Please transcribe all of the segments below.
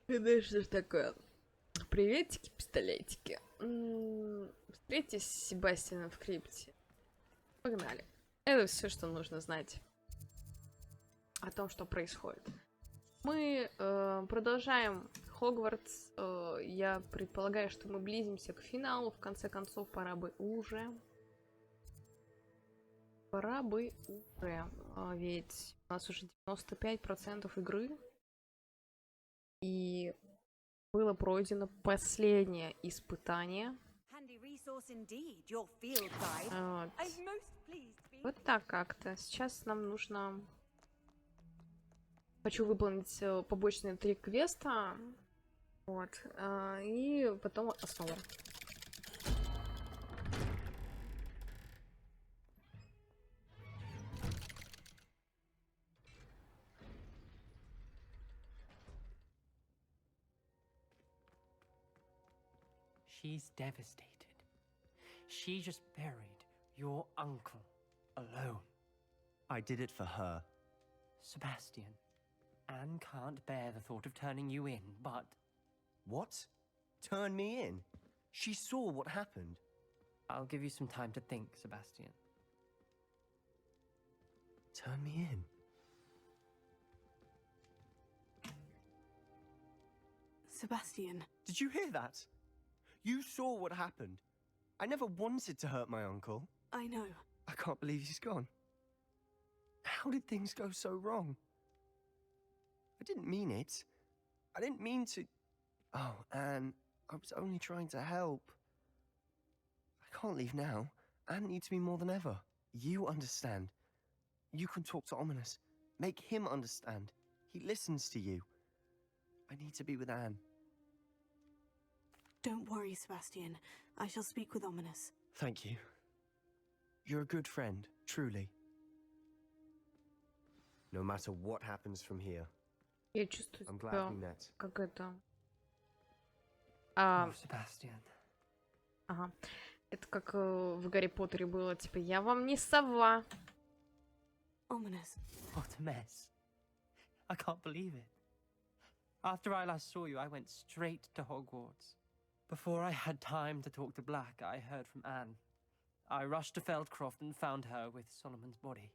Конечно ж такое. Приветики, пистолетики. Встретитесь с Себастьяном в крипте. Погнали. Это все, что нужно знать о том, что происходит. Мы продолжаем Хогвартс. Я предполагаю, что мы близимся к финалу. В конце концов, пора бы уже. Ведь у нас уже 95% игры. И было пройдено последнее испытание. Вот. Вот так как-то. Сейчас нам нужно... Хочу выполнить побочные 3 квеста. Вот. И потом основу. She's devastated. She just buried your uncle alone. I did it for her. Sebastian, Anne can't bear the thought of turning you in, but... What? Turn me in? She saw what happened. I'll give you some time to think, Sebastian. Turn me in? Sebastian. Did you hear that? You saw what happened. I never wanted to hurt my uncle. I know. I can't believe he's gone. How did things go so wrong? I didn't mean it. I didn't mean to... Oh, Anne, I was only trying to help. I can't leave now. Anne needs me more than ever. You understand. You can talk to Ominous. Make him understand. He listens to you. I need to be with Anne. Don't worry, Sebastian. I shall speak with Ominous. Thank you. You're a good friend, truly. No matter what happens from here, Я чувствую I'm glad себя we met. как это... Oh, Sebastian. Ага. Это как в Гарри Поттере было, типа, я вам не сова. Ominous. What a mess. I can't believe it. After I last saw you, I went straight to Hogwarts. Before I had time to talk to Black, I heard from Anne. I rushed to Feldcroft and found her with Solomon's body.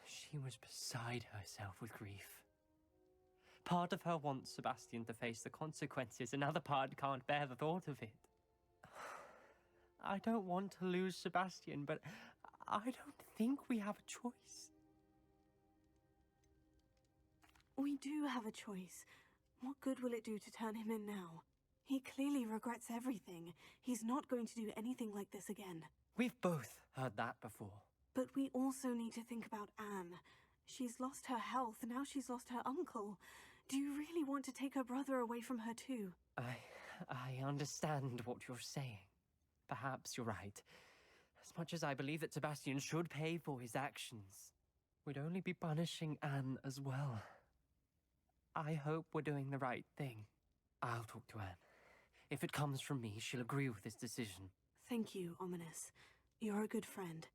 She was beside herself with grief. Part of her wants Sebastian to face the consequences, another part can't bear the thought of it. I don't want to lose Sebastian, but I don't think we have a choice. We do have a choice. What good will it do to turn him in now? He clearly regrets everything. He's not going to do anything like this again. We've both heard that before. But we also need to think about Anne. She's lost her health, now she's lost her uncle. Do you really want to take her brother away from her too? I understand what you're saying. Perhaps you're right. As much as I believe that Sebastian should pay for his actions, we'd only be punishing Anne as well. I hope we're doing the right thing. I'll talk to Anne. If it comes from me, she'll agree with this decision. Thank you, Ominous. You're a good friend.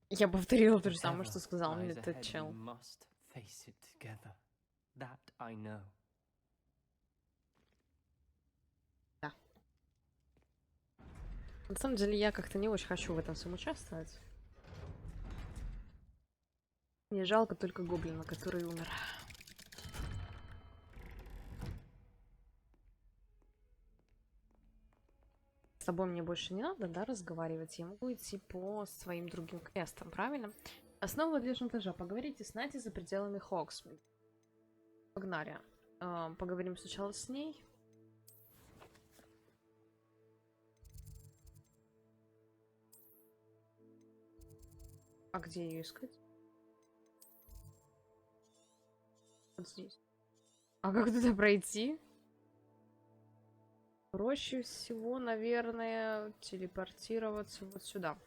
Я повторила то же самое, Whatever что сказал мне lies этот ahead, чел. we must face it together. That I know. Да. На самом деле, я как-то не очень хочу в этом всем участвовать. Мне жалко только гоблина, который умер. С тобой мне больше не надо, да, разговаривать. Я могу идти по своим другим квестам, правильно? Основа для шантажа. Поговорите с Нати за пределами Хогсмит. Погнали. Поговорим сначала с ней. А где ее искать? Вот здесь. А как туда пройти? Проще всего, наверное, телепортироваться вот сюда.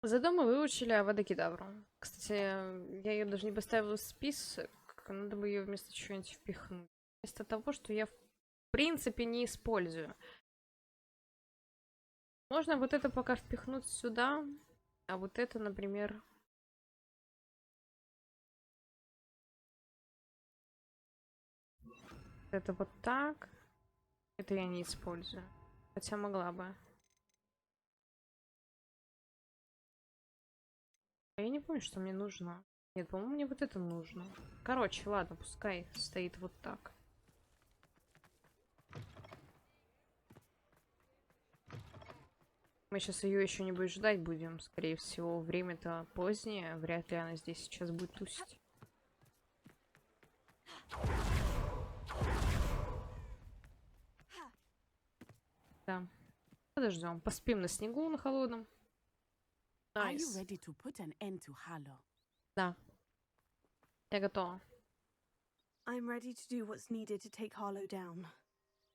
Зато мы выучили Авада-Кедавру. Кстати, я ее даже не поставила в список. Надо бы ее вместо чего-нибудь впихнуть. Вместо того, что я в принципе не использую. Можно вот это пока впихнуть сюда. А вот это, например... Это вот так. Это я не использую. Хотя могла бы. Я не помню, что мне нужно. Нет, по-моему, мне вот это нужно. Короче, ладно, пускай стоит вот так. Мы сейчас ее еще не будет ждать будем. Скорее всего, время-то позднее. Вряд ли она здесь сейчас будет тусить. Да. Подождем. Поспим на снегу, на холодном. Are you Найс. ready to put an end to Harlow? Да. Я готова. I'm ready to do what's needed to take Harlow down.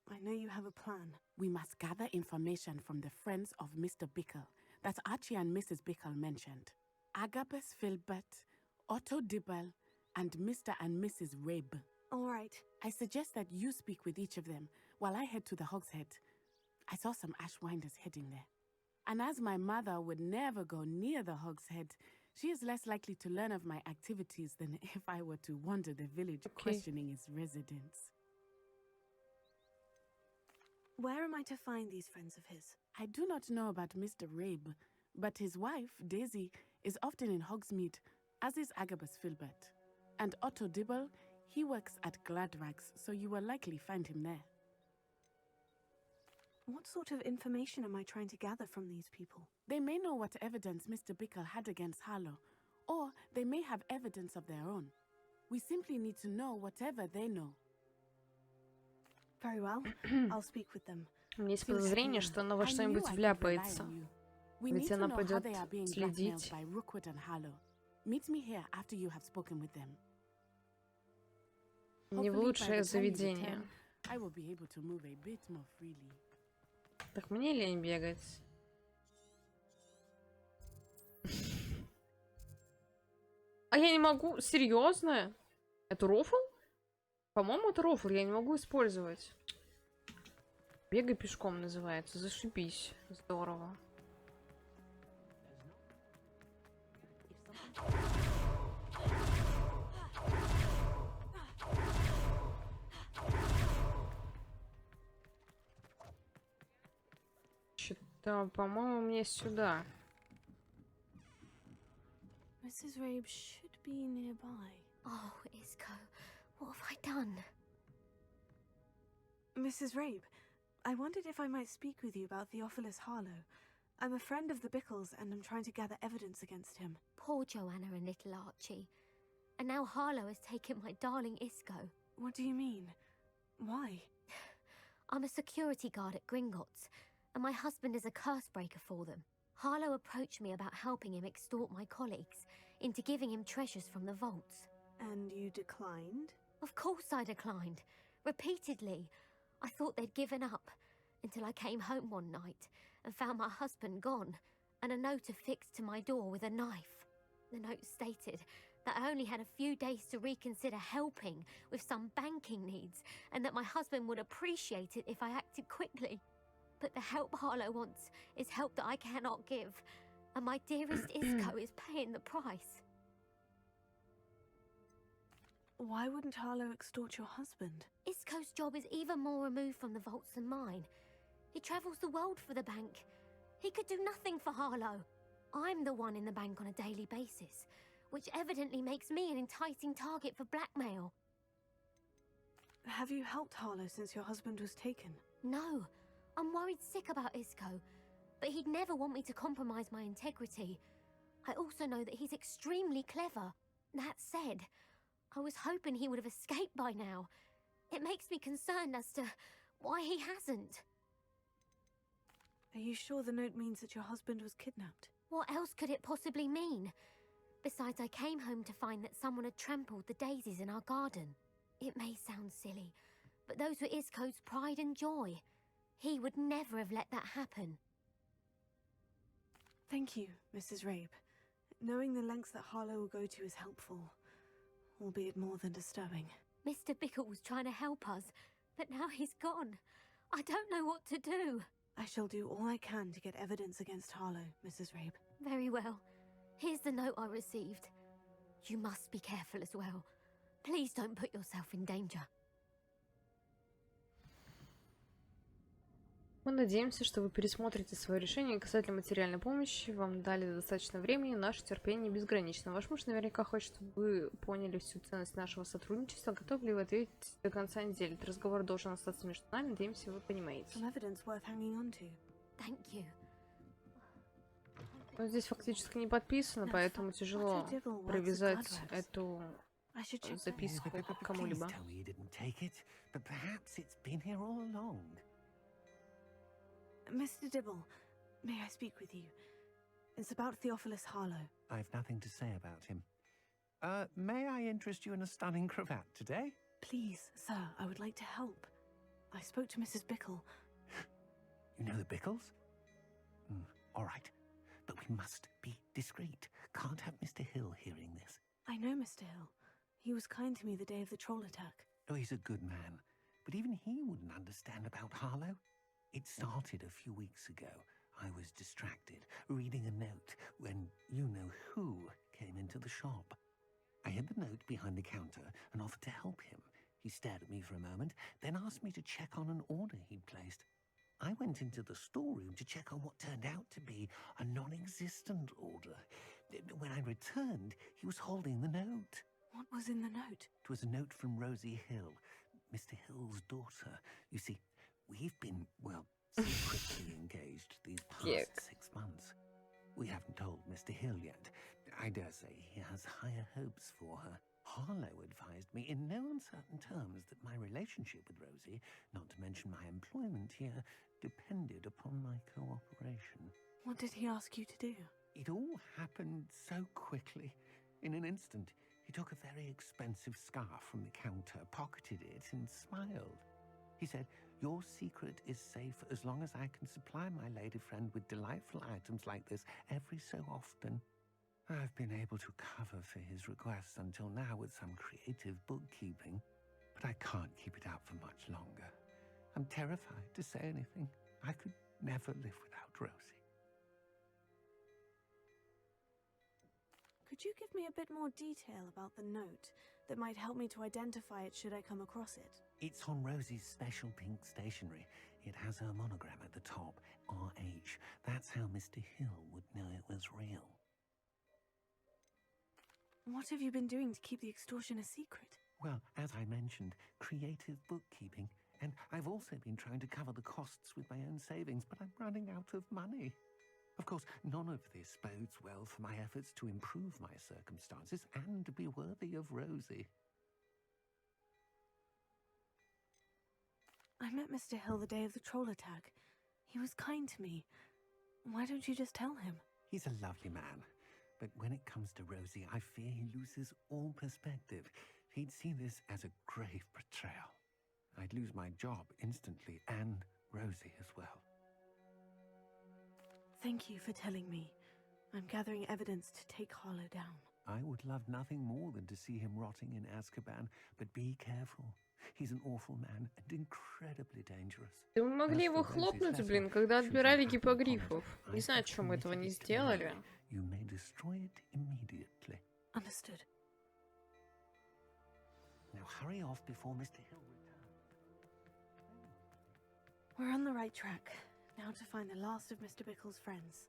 I know you have a plan. We must gather information from the friends of Mr. Bickle that Archie and Mrs. Bickle mentioned. Agabus Filbert, Otto Dibble, and Mr. and Mrs. Rabe. All right. I suggest that you speak with each of them while I head to the Hogshead. I saw some Ashwinders heading there. And as my mother would never go near the Hogshead, she is less likely to learn of my activities than if I were to wander the village questioning its residents. Where am I to find these friends of his? I do not know about Mr. Rabe, but his wife, Daisy, is often in Hogsmeade, as is Agabus Filbert. And Otto Dibble, he works at Gladrags, so you will likely find him there. What sort of information am I trying to gather from these people? They may know what evidence Mr. Bickle had against Harlow, or they may have evidence of their own. We simply need to know whatever they know. Very well. I'll speak with them. У меня есть подозрение, что она во I knew что-нибудь I could rely вляпается. on you. We Ведь need to она know how пойдет they are being следить. blackmailed by Rookwood and Harlow. Meet me here after you have spoken with them. Не в Hopefully, by лучшее the time you заведение. return, I will be able to move a bit more freely. Так мне лень бегать. А я не могу? Серьезно? Это рофл? По-моему, это рофл. Я не могу использовать. Бегай пешком называется. Зашибись. Здорово. Что-то, по-моему, мне сюда. Mrs. Rabe should be nearby. Oh, Isco, what have I done? Mrs. Rabe, I wondered if I might speak with you about Theophilus Harlow. I'm a friend of the Bickles and I'm trying to gather evidence against him. Poor Joanna and little Archie. And now Harlow has taken my darling Isco. What do you mean? Why? I'm a security guard at Gringotts, and my husband is a curse breaker for them. Harlow approached me about helping him extort my colleagues into giving him treasures from the vaults. And you declined? Of course I declined. Repeatedly. I thought they'd given up, until I came home one night and found my husband gone, and a note affixed to my door with a knife. The note stated that I only had a few days to reconsider helping with some banking needs, and that my husband would appreciate it if I acted quickly. But the help Harlow wants is help that I cannot give, and my dearest Isco is paying the price. Why wouldn't Harlow extort your husband? Isco's job is even more removed from the vaults than mine. He travels the world for the bank. He could do nothing for Harlow. I'm the one in the bank on a daily basis, which evidently makes me an enticing target for blackmail. Have you helped Harlow since your husband was taken? No, I'm worried sick about Isco, but he'd never want me to compromise my integrity. I also know that he's extremely clever. That said, I was hoping he would have escaped by now. It makes me concerned as to why he hasn't. Are you sure the note means that your husband was kidnapped? What else could it possibly mean? Besides, I came home to find that someone had trampled the daisies in our garden. It may sound silly, but those were Isco's pride and joy. He would never have let that happen. Thank you, Mrs. Rabe. Knowing the lengths that Harlow will go to is helpful, albeit more than disturbing. Mr. Bickle was trying to help us, but now he's gone. I don't know what to do. I shall do all I can to get evidence against Harlow, Mrs. Rabe. Very well. Here's the note I received. You must be careful as well. Please don't put yourself in danger. Мы надеемся, что вы пересмотрите свое решение касательно материальной помощи. Вам дали достаточно времени, наше терпение безгранично. Ваш муж наверняка хочет, чтобы вы поняли всю ценность нашего сотрудничества. Готовы ли вы ответить до конца недели? Этот разговор должен остаться между нами. Надеемся, вы понимаете. Some evidence worth hanging on to. Thank you. Но здесь фактически не подписано, поэтому тяжело привязать эту записку к кому-либо. Please tell me you didn't take it, but perhaps it's been here all along. Mr. Dibble, may I speak with you? It's about Theophilus Harlow. I've nothing to say about him. May I interest you in a stunning cravat today? Please, sir, I would like to help. I spoke to Mrs. Bickle. You know the Bickles? All right. But we must be discreet. Can't have Mr. Hill hearing this. I know Mr. Hill. He was kind to me the day of the troll attack. Oh, he's a good man. But even he wouldn't understand about Harlow. It started a few weeks ago. I was distracted, reading a note, when you-know-who came into the shop. I hid the note behind the counter and offered to help him. He stared at me for a moment, then asked me to check on an order he'd placed. I went into the storeroom to check on what turned out to be a non-existent order. When I returned, he was holding the note. What was in the note? It was a note from Rosie Hill, Mr. Hill's daughter. You see, we've been, well, secretly engaged these past 6 months. We haven't told Mr. Hill yet. I dare say he has higher hopes for her. Harlow advised me in no uncertain terms that my relationship with Rosie, not to mention my employment here, depended upon my cooperation. What did he ask you to do? It all happened so quickly. In an instant, he took a very expensive scarf from the counter, pocketed it, and smiled. He said, "Your secret is safe as long as I can supply my lady friend with delightful items like this every so often." I've been able to cover for his requests until now with some creative bookkeeping, but I can't keep it up for much longer. I'm terrified to say anything. I could never live without Rosie. Could you give me a bit more detail about the note that might help me to identify it should I come across it? It's on Rosie's special pink stationery. It has her monogram at the top, RH. That's how Mr. Hill would know it was real. What have you been doing to keep the extortion a secret? Well, as I mentioned, creative bookkeeping. And I've also been trying to cover the costs with my own savings, but I'm running out of money. Of course, none of this bodes well for my efforts to improve my circumstances and to be worthy of Rosie. I met Mr. Hill the day of the troll attack. He was kind to me. Why don't you just tell him? He's a lovely man. But when it comes to Rosie, I fear he loses all perspective. He'd see this as a grave betrayal. I'd lose my job instantly, and Rosie as well. Thank you for telling me. I'm gathering evidence to take Harlow down. I would love nothing more than to see him rotting in Azkaban, but be careful. He's an awful man and incredibly dangerous. Да мы могли его хлопнуть, блин, когда отбирали гиппогрифов. Не знаю, почему мы этого не сделали. You may destroy it immediately. Understood. Now hurry off before Mr. Hill returns. We're on the right track. Now to find the last of Mr. Bickle's friends.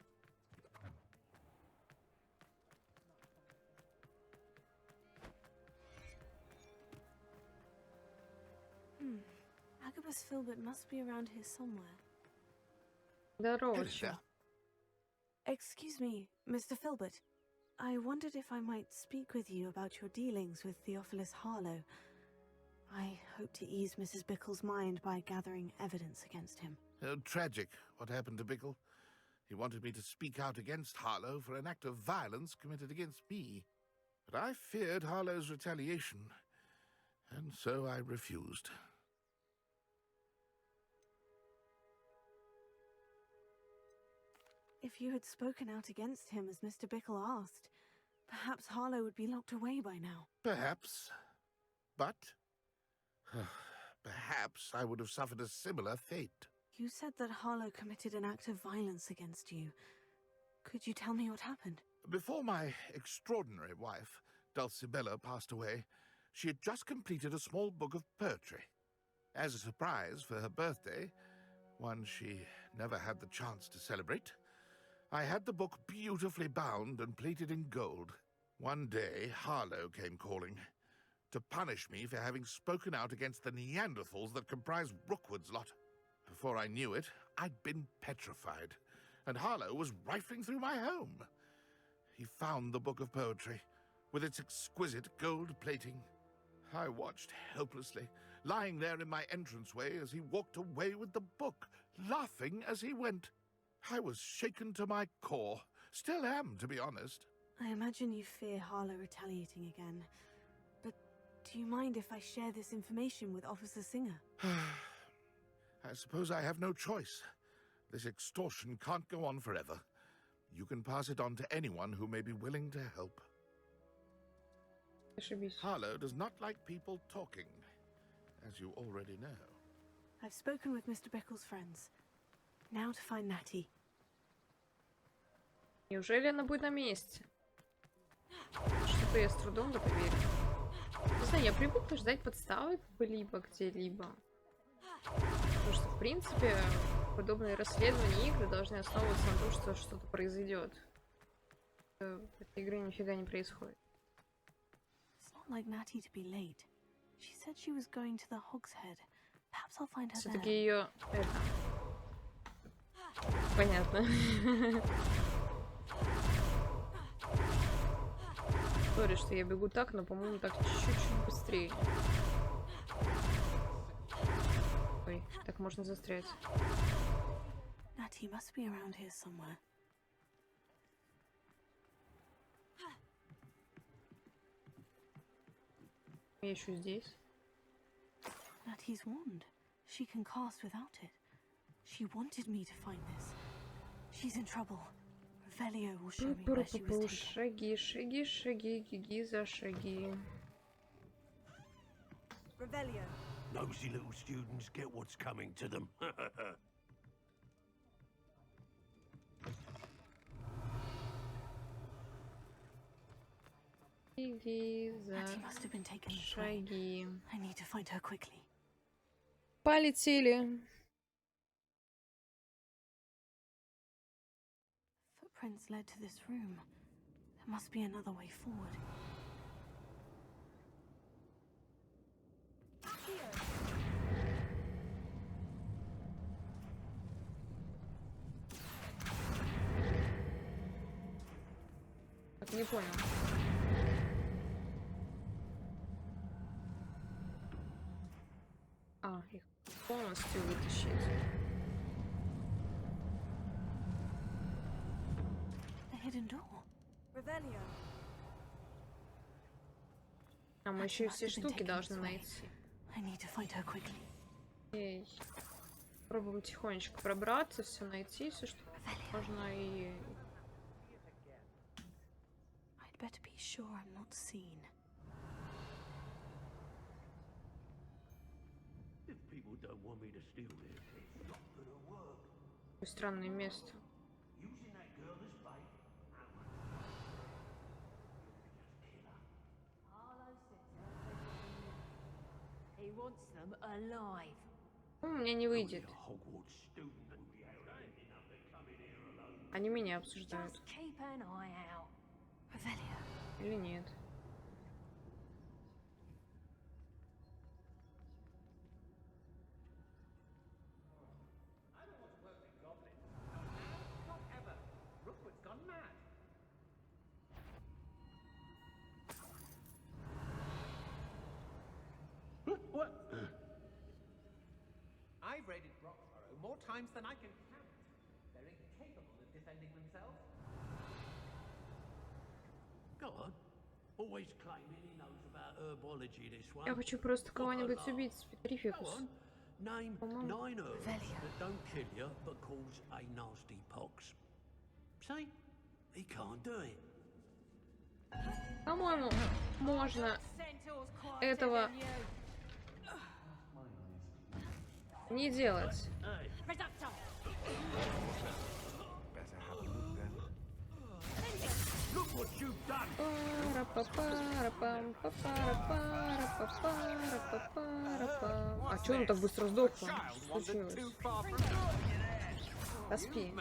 Agabus Filbert must be around here somewhere. Здорово, чё? Excuse me, Mr. Filbert. I wondered if I might speak with you about your dealings with Theophilus Harlow. I hope to ease Mrs. Bickle's mind by gathering evidence against him. Tragic, what happened to Bickle. He wanted me to speak out against Harlow for an act of violence committed against me. But I feared Harlow's retaliation, and so I refused. If you had spoken out against him as Mr. Bickle asked, perhaps Harlow would be locked away by now. Perhaps. But perhaps I would have suffered a similar fate. You said that Harlow committed an act of violence against you. Could you tell me what happened? Before my extraordinary wife, Dulcibella, passed away, she had just completed a small book of poetry. As a surprise for her birthday, one she never had the chance to celebrate, I had the book beautifully bound and plated in gold. One day, Harlow came calling to punish me for having spoken out against the Neanderthals that comprise Rookwood's lot. Before I knew it, I'd been petrified, and Harlow was rifling through my home. He found the book of poetry, with its exquisite gold plating. I watched helplessly, lying there in my entranceway as he walked away with the book, laughing as he went. I was shaken to my core. Still am, to be honest. I imagine you fear Harlow retaliating again. But do you mind if I share this information with Officer Singer? I suppose I have no choice. This extortion can't go on forever. You can pass it on to anyone who may be willing to help. Harlow does not like people talking, as you already know. I've spoken with Mr. Bickle's friends. Now to find Natty. Неужели она будет на месте? Что-то я с трудом в это верю. Не знаю, я привыкла ждать подставы либо где-либо. Потому что, в принципе, подобные расследования игры должны основываться на том, что что-то произойдет. В этой игре нифига не происходит. It's not like Natty to be late. She said she was going to the Hogshead. Perhaps I'll find her there. Все-таки ее... Понятно. Сори, что я бегу так, но, по-моему, так чуть-чуть быстрее. Ой, так можно застрять. Natty must be around here somewhere. Я еще здесь. Natty's wand. She can cast without it. She wanted me to find this. She's in trouble. Revelio will show me where she was taken. Шаги, шаги, шаги, гиги за шаги. Revelio. Nosy little students get what's coming to them. Гиги за Natty must have been taken this way. шаги. I need to find her quickly. Полетели. Footprints led to this room. There must be another way forward. Так, не понял. А, их полностью вытащить. A hidden door. Revelio. А мы еще и все штуки должны найти. I need to find her quickly. Эй. Пробуем тихонечко пробраться, все найти, все что можно и... I'd better be sure I'm not seen. If people don't want me to steal this, it's not gonna work. Какое странное место. Using that girl as bait. He wants them alive. Ну, у меня не выйдет. Hogwarts student and Они меня обсуждают. Just keep an eye out. Revelio. Или нет. What? I've raided Broxborough more times than I can count. They're incapable of defending themselves. Go on. Always claiming he knows about herbology, this one. Я хочу просто кого-нибудь убить, Go спецификус. on. Name По-моему, 9 herbs Revelio. that don't kill you, but cause a nasty pox. See? He can't do it. По-моему, можно Centaur's quieter этого... than you. Не делать. А чё он так быстро сдох? Что случилось? Поспи.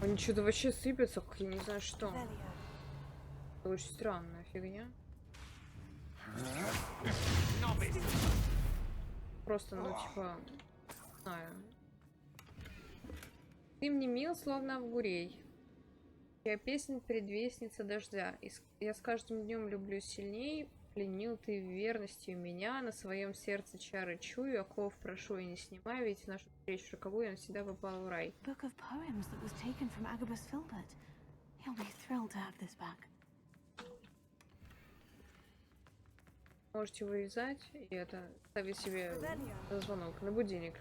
Они что-то вообще сыпятся, как я не знаю что. Это очень странная фигня. Просто, ну, типа, не знаю. Ты мне мил, словно Авгурей. Я песня предвестница дождя. Я с каждым днем люблю сильней. Пленил ты верностью меня. На своем сердце чары чую. Оков прошу и не снимаю. Ведь в нашу встречу роковую я навсегда попал в рай. Book of poems that was taken from Agabus Filbert. He'll be thrilled to have this back. Можете вырезать и это ставить себе звонок на будильник.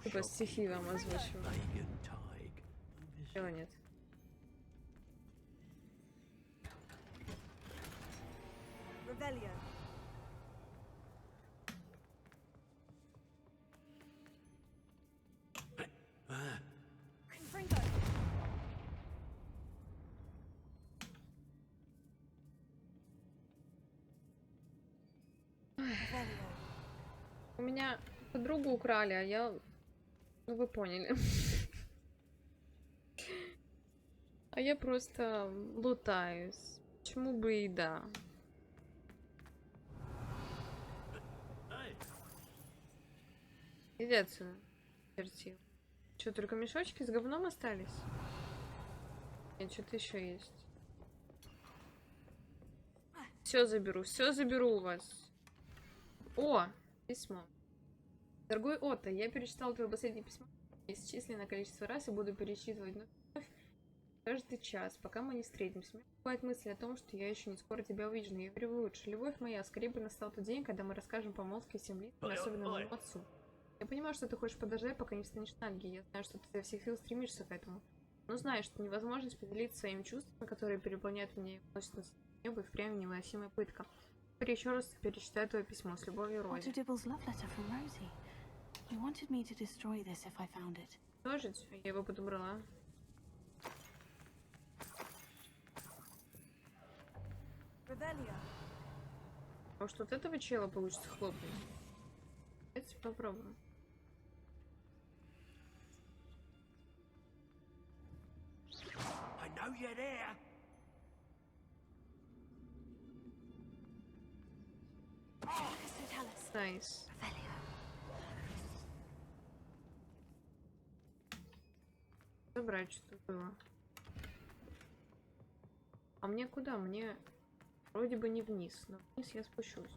Типа стихи вам озвучиваю. Чего нет? У меня подругу украли, а я... Ну, вы поняли. А я просто лутаюсь. Почему бы и да? Иди отсюда. Чертил. Что, только мешочки с говном остались? Нет, что-то еще есть. Все заберу у вас. О, письмо. Дорогой Отто, я перечитал твое последнее письмо бесчисленное количество раз и буду перечитывать вновь каждый час, пока мы не встретимся. У меня бывает мысль о том, что я еще не скоро тебя увижу, но я верю в лучшее. Любовь моя, скорее бы настал тот день, когда мы расскажем помолвки всем лицам, особенно моему отцу. Я понимаю, что ты хочешь подождать, пока не встанешь на ноги. Я знаю, что ты изо всех сил стремишься к этому. Но знаешь, что невозможность поделиться своими чувствами, которые переполняют меня и вносят на небо, и впрямь невыносимая пытка. Теперь еще раз перечитаю твое письмо с любовью, Рози. Сложить? Я его подобрала. Может, вот этого чела получится хлопнуть? Давайте попробуем. Найс. Забрать что было. А мне куда? Мне вроде бы не вниз, но вниз я спущусь.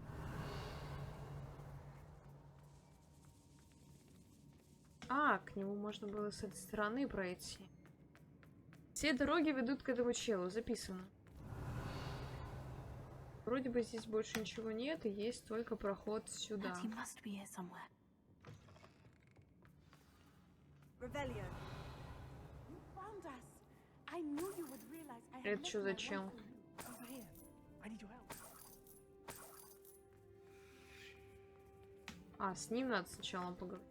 А, к нему можно было с этой стороны пройти. Все дороги ведут к этому челу, записано. Вроде бы здесь больше ничего нет, и есть только проход сюда. Это что за чел? А, с ним надо сначала поговорить.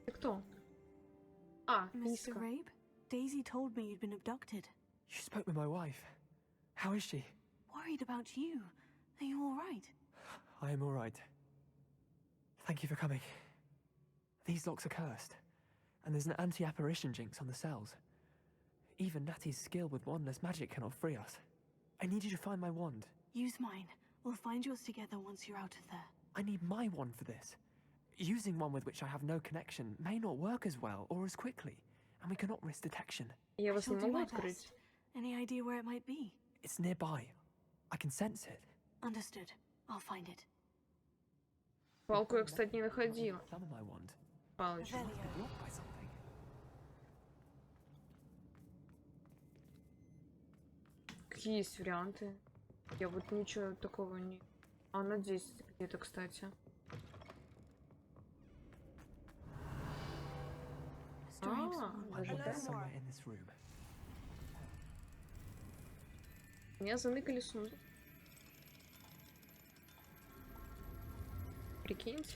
Ты кто? А, Mr. Rabe, Daisy told me you'd been abducted. You spoke with my wife. How is she? Worried about you. Are you all right? I am all right. Thank you for coming. These locks are cursed, and there's an anti-apparition jinx on the cells. Even Natty's skill with wandless magic cannot free us. I need you to find my wand. Use mine. We'll find yours together once you're out of there. I need my wand for this. Using one with which I have no connection may not work as well or as quickly, and we cannot risk detection. Я вас не могу открыть. Any idea where it might be? It's nearby. I can sense it. Understood. I'll find it. Палку я, кстати, не находила. Summon my wand. Палочку. Blocked by something. Какие есть варианты? Я вот ничего такого не... А, она здесь где-то, кстати. My даже wand is так? somewhere in this room. Меня заныкали сундук. Прикиньте.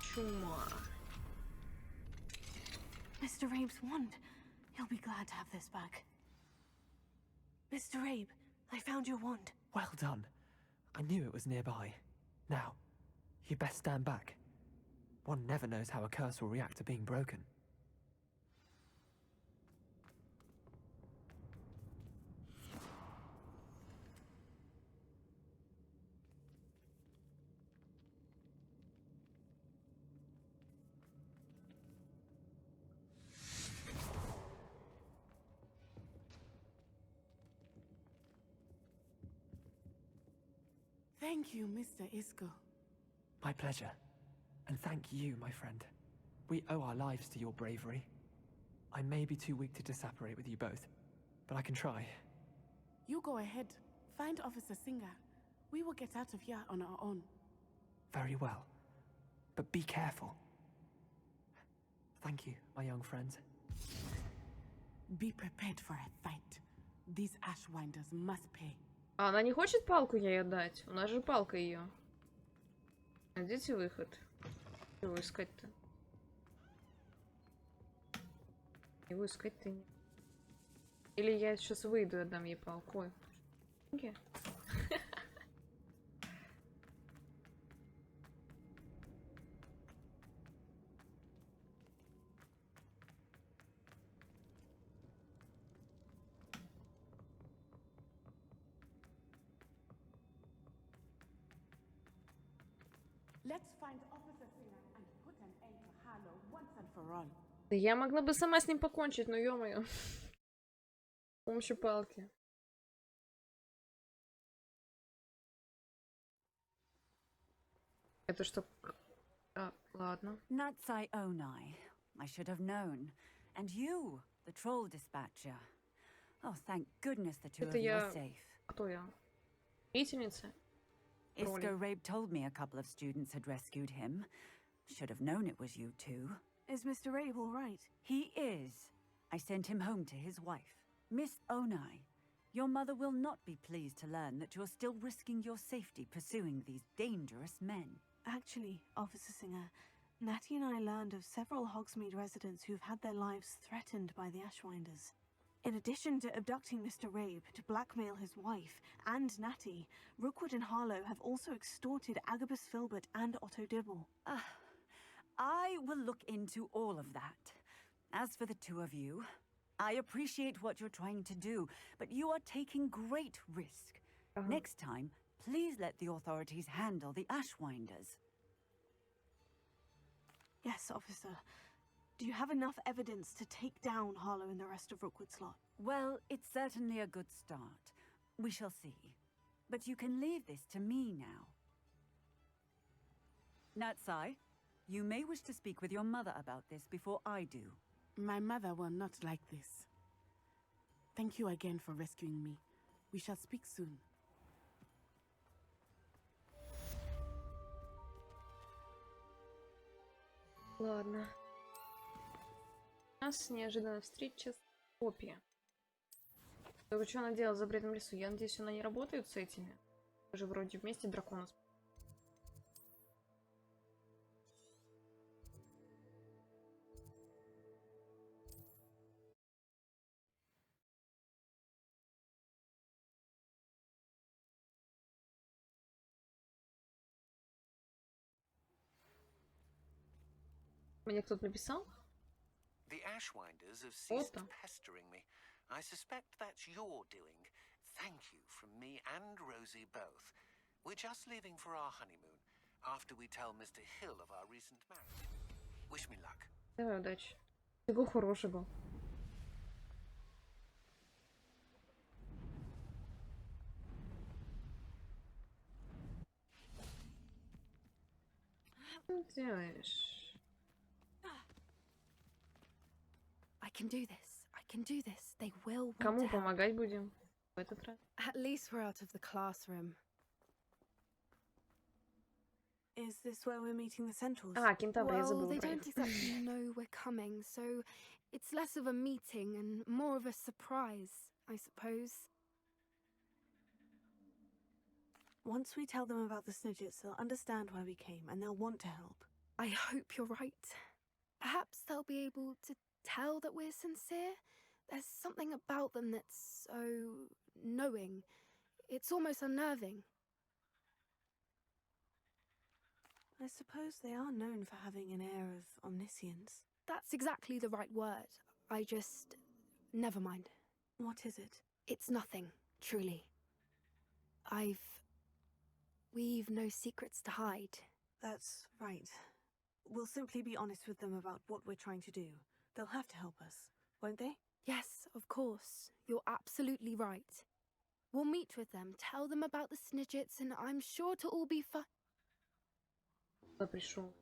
Чума. Mr. Abe's wand. He'll be glad to have this back. Mr. Abe, I found your wand. Well done. I knew it was nearby. Now, you best stand back. One never knows how a curse will react to being broken. Thank you, Mr. Isco. My pleasure. And thank you, my friend. We owe our lives to your bravery. I may be too weak to disapparate with you both, but I can try. You go ahead. Find Officer Singer. We will get out of here on our own. Very well. But be careful. Thank you, my young friends. Be prepared for a fight. These Ashwinders must pay. А она не хочет палку ей отдать? У нас же палка ее. Найдите выход. Его искать-то? Его искать-то не. Или я сейчас выйду и отдам ей палку. Ой. Okay. Let's find Officer Singer and put an end to Harlow once and for all. Да я могла бы сама с ним покончить, но ё-моё. С помощью палки. Это что? А, ладно. Natsai Onai. I should have known. And you, the troll dispatcher. Oh, thank goodness the two Это of you are я... safe. Кто я? Учительница? Isco Rabe told me a couple of students had rescued him. Should have known it was you two. Is Mr. Abe all right? He is. I sent him home to his wife. Miss Onai, your mother will not be pleased to learn that you're still risking your safety pursuing these dangerous men. Actually, Officer Singer, Natty and I learned of several Hogsmeade residents who've had their lives threatened by the Ashwinders. In addition to abducting Mr. Rabe to blackmail his wife and Natty, Rookwood and Harlow have also extorted Agabus Filbert and Otto Dibble. I will look into all of that. As for the two of you, I appreciate what you're trying to do, but you are taking great risk. Next time, please let the authorities handle the Ashwinders. Yes, Officer. Do you have enough evidence to take down Harlow and the rest of Rookwood's lot? Well, it's certainly a good start. We shall see. But you can leave this to me now. Natsai, you may wish to speak with your mother about this before I do. My mother will not like this. Thank you again for rescuing me. We shall speak soon. Ладно. У нас неожиданная встреча с Поппи. Только что она делала в запретном лесу? Я надеюсь, она не работает с этими. Мы же вроде вместе дракона. Мне кто-то написал? The Ashwinders have ceased Ото. pestering me. I suspect that's your doing. Thank you from me and Rosie both. We're just leaving for our honeymoon after we tell Mr. Hill of our recent marriage. Wish me luck. Давай, удачи. Всего хорошего. Что ты делаешь? I can do this. I can do this. They will want Кому to help. помогать будем в этот раз? At least we're out of the classroom. Is this where we're meeting the centaurs? А, кентавры, я Well, забыла they про don't них. exactly know we're coming, so it's less of a meeting and more of a surprise, I suppose. Once we tell them about the Snidgets, they'll understand why we came and they'll want to help. I hope you're right. Perhaps they'll be able to tell that we're sincere. There's something about them that's so knowing. It's almost unnerving. I suppose they are known for having an air of omniscience. That's exactly the right word. I just... Never mind. What is it? It's nothing, truly. We've no secrets to hide. That's right. We'll simply be honest with them about what we're trying to do. They'll have to help us, won't they? Yes, of course. You're absolutely right. We'll meet with them, tell them about the Snidgets, and I'm sure to all be fine. Кто пришел?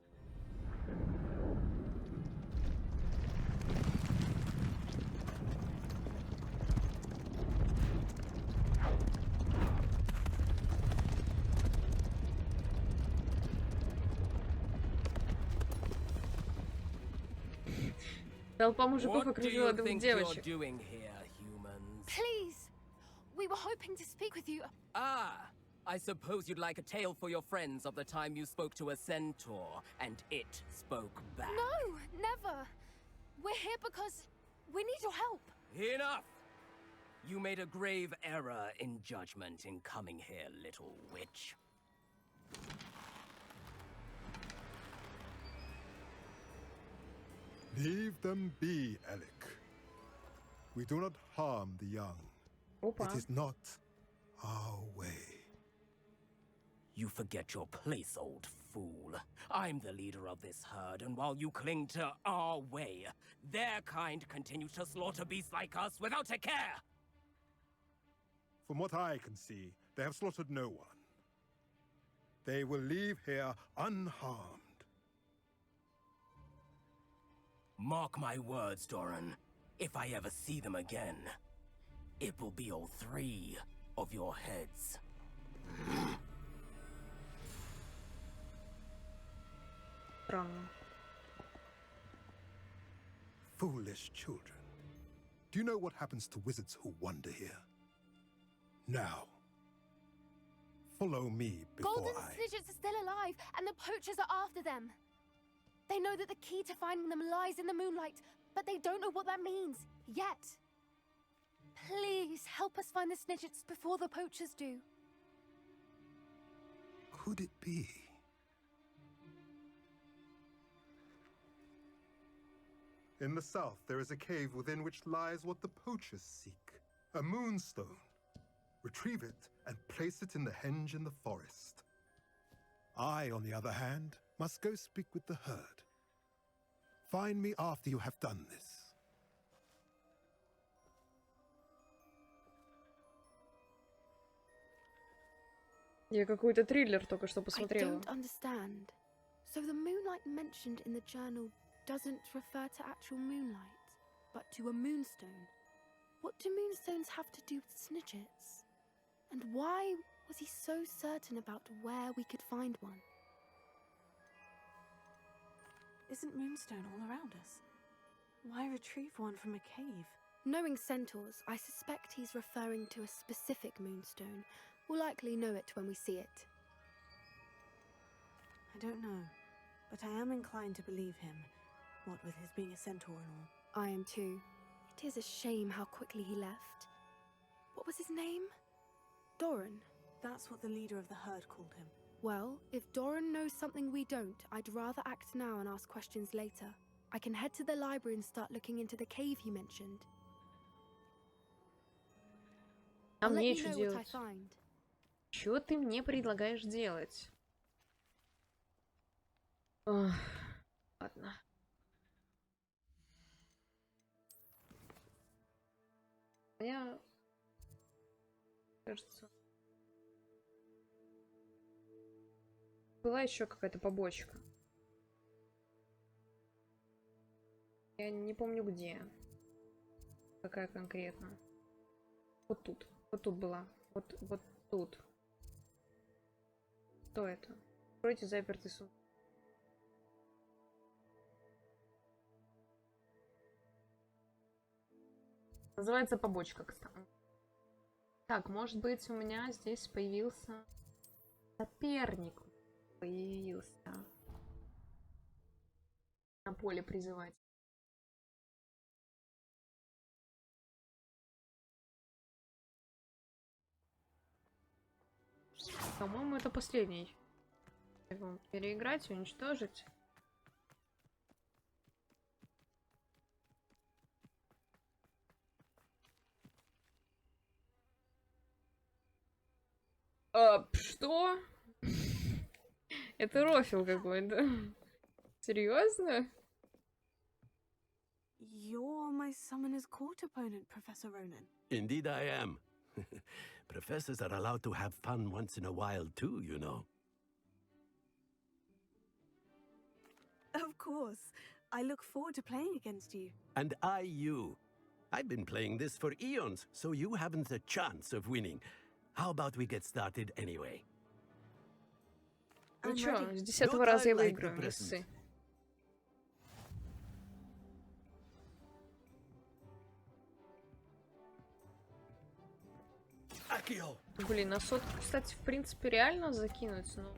Толпа мужиков окружила двух девочек. Please! We were hoping to speak with you. Ah! I suppose you'd like a tale for your friends of the time you spoke to a centaur, and it spoke back. No, never. We're here because we need your help. Enough! You made a grave error in judgment in coming here, little witch. Leave them be, Alec. We do not harm the young. Опа. It is not our way. You forget your place, old fool. I'm the leader of this herd, and while you cling to our way, their kind continues to slaughter beasts like us without a care! From what I can see, they have slaughtered no one. They will leave here unharmed. Mark my words, Doran. If I ever see them again, it will be all 3 of your heads. Странно. Foolish children. Do you know what happens to wizards who wander here? Now, follow me before Golden Snidgets are still alive, and the poachers are after them. They know that the key to finding them lies in the moonlight, but they don't know what that means, yet. Please, help us find the Snidgets before the poachers do. Could it be? In the south, there is a cave within which lies what the poachers seek. A moonstone. Retrieve it and place it in the henge in the forest. I, on the other hand, must go speak with the herd. Find me after you have done this. Я какой-то триллер только что I посмотрела. don't understand. So the moonlight mentioned in the journal doesn't refer to actual moonlight, but to a moonstone. What do moonstones have to do with Snidgets? And why was he so certain about where we could find one? Isn't Moonstone all around us? Why retrieve one from a cave? Knowing centaurs, I suspect he's referring to a specific moonstone. We'll likely know it when we see it. I don't know, but I am inclined to believe him, what with his being a centaur and all. I am too. It is a shame how quickly he left. What was his name? Doran. That's what the leader of the herd called him. Well, if Doran knows something we don't, I'd rather act now and ask questions later. I can head to the library and start looking into the cave he mentioned. А I'll let мне you что know what I делать? find. Что ты мне предлагаешь делать? Ох, ладно. Я... Кажется... Была еще какая-то побочка. Я не помню где. Какая конкретно. Вот тут. Вот тут была. Вот тут. Что это? Откройте запертый сундук. Называется побочка, кстати. Так, может быть, у меня здесь появился соперник. Появился на поле призывать. По-моему, это последний. Его переиграть, уничтожить. Что? Это рофил какой-то. Серьезно? You're my summoner's court opponent, Professor Ronan. Indeed I am. Professors are allowed to have fun once in a while too, you know. Of course. I look forward to playing against you. And I you. I've been playing this for eons, so you haven't a chance of winning. How about we get started anyway? Ну чё, с 10-го раза я выиграю, не ссы. Блин, на сотку, кстати, в принципе, реально закинуть, но...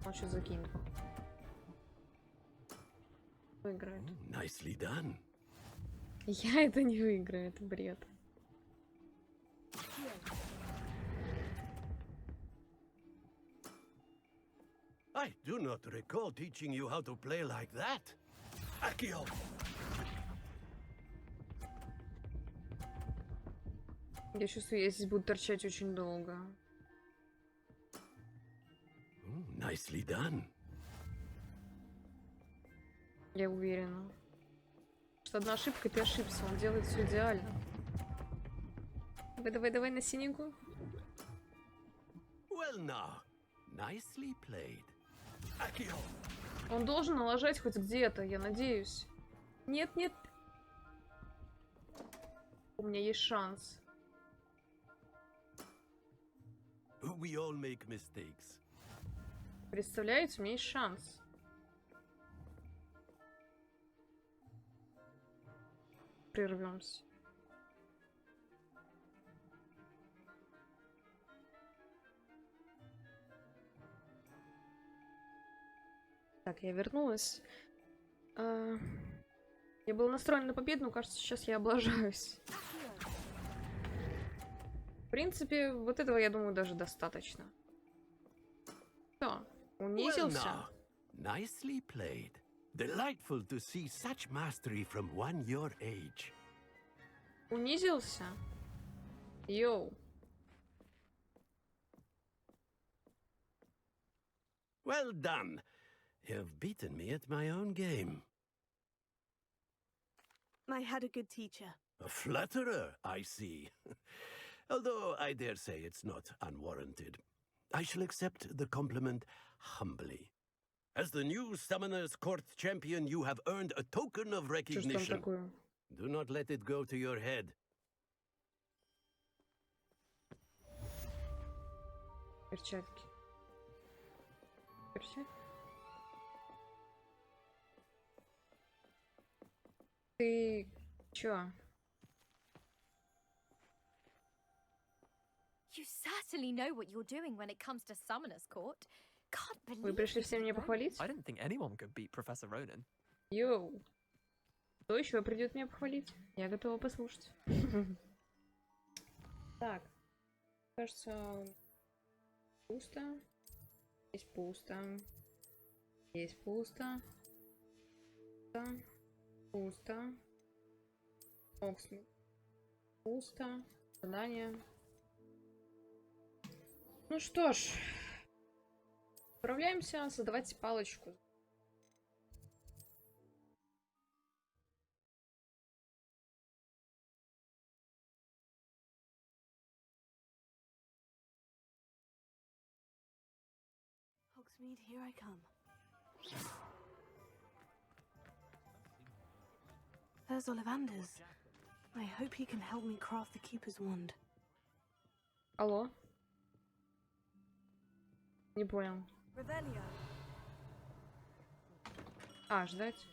Он что закинет? Выиграет. Nicely done. Я это не выиграю, это бред. I do not recall teaching you how to play like that. Akio! Я чувствую, я здесь буду торчать очень долго. Nicely done. Я уверена. Что одна ошибка, ты ошибся. Он делает все идеально. Давай, давай, давай на синенькую. Well now, nicely played. Akio! Он должен налажать хоть где-то, я надеюсь. Нет, нет. У меня есть шанс. We all make mistakes. Представляете, у меня есть шанс. Прервемся. Так, я вернулась. Я была настроена на победу, но кажется, сейчас я облажаюсь. В принципе, вот этого, я думаю, даже достаточно. Что, унизился? Well now, nicely played. Delightful to see such mastery from one your age. Унизился? Йоу. Well done. You've beaten me at my own game. I had a good teacher. A flatterer, I see. Although I dare say it's not unwarranted. I shall accept the compliment humbly. As the new Summoner's Court champion, you have earned a token of recognition. Do not let it go to your head. Перчатки. Перчатки. Ты чё? You certainly know what you're doing when it comes to Summoner's Court. Can't believe Вы пришли все меня похвалить? I didn't think anyone could beat Professor Ronan. Йоу. Кто еще придет меня похвалить? Я готова послушать. Так. Кажется, пусто. Здесь пусто. Здесь пусто. Пусто. Пусто. Оксмит. Пусто. Задание. Ну что ж. Отправляемся создавать палочку. Hogsmeade, here I come. There's Ollivanders. I hope he can help me craft the Keeper's Wand. Алло? Не понял. Revelio, А, ждать?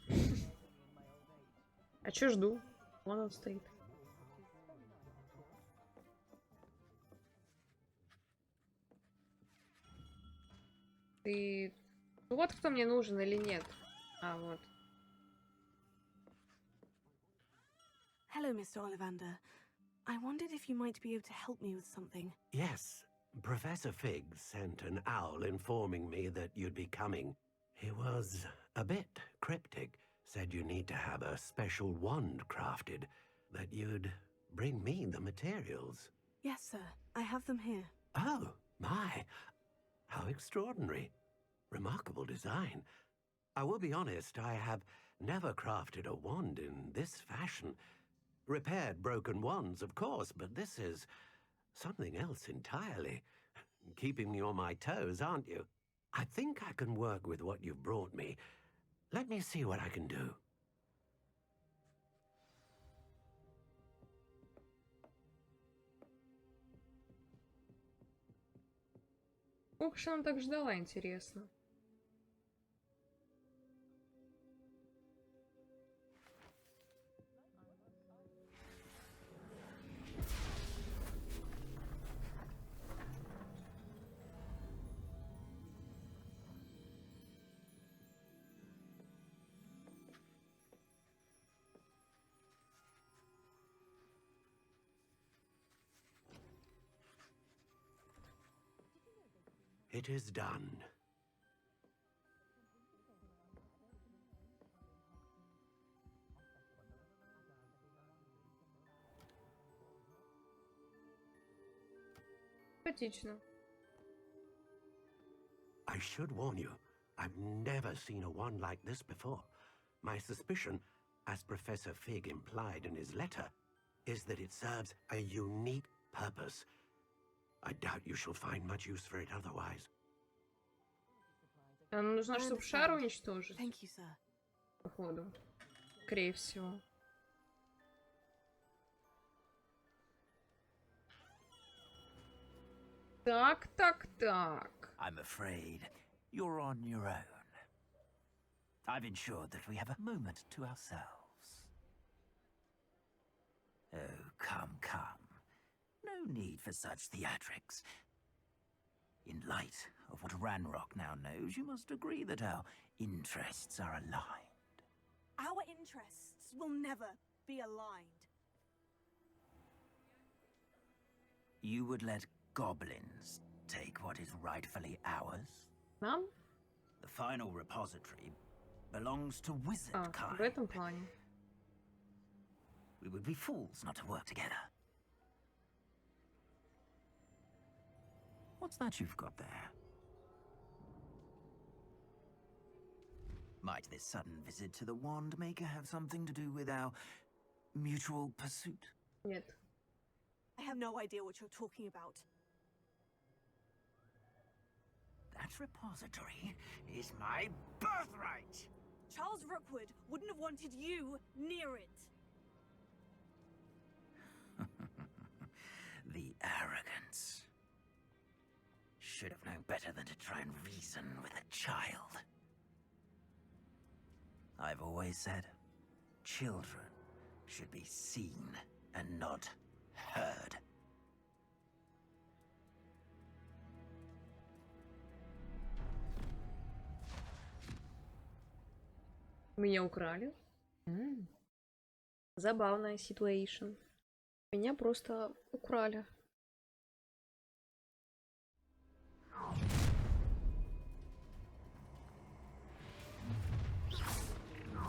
А чё жду? Вон он стоит. Ты... Вот кто мне нужен или нет? А, вот. Hello, Mr. Ollivander. I wondered if you might be able to help me with something. Yes, Professor Fig sent an owl informing me that you'd be coming. He was a bit cryptic, said you need to have a special wand crafted, that you'd bring me the materials. Yes, sir. I have them here. Oh, my. How extraordinary. Remarkable design. I will be honest, I have never crafted a wand in this fashion. Repaired broken wands, of course, but this is something else entirely. Keeping me on my toes, aren't you? I think I can work with what you've brought me. Let me see what I can do. Сколько же она так ждала, интересно? It is done. Симпатично. I should warn you, I've never seen a wand like this before. My suspicion, as Professor Fig implied in his letter, is that it serves a unique purpose. I doubt you shall find much use for it otherwise. Нам нужно, чтобы шар уничтожить. Thank you, sir. Походу. Скорее всего. Так. I'm afraid you're on your own. I've ensured that we have a moment to ourselves. Oh, come. No need for such theatrics. In light of what Ranrock now knows, you must agree that our interests are aligned. Our interests will never be aligned. You would let goblins take what is rightfully ours? Нам? The final repository belongs to wizard kind. В этом плане. We would be fools not to work together. What's that you've got there? Might this sudden visit to the Wand Maker have something to do with our mutual pursuit? Нет. I have no idea what you're talking about. That repository is my birthright! Charles Rookwood wouldn't have wanted you near it. The arrogance. Should have known better than to try and reason with a child. I've always said, children should be seen and not heard. Меня украли? Забавная ситуация. Меня просто украли.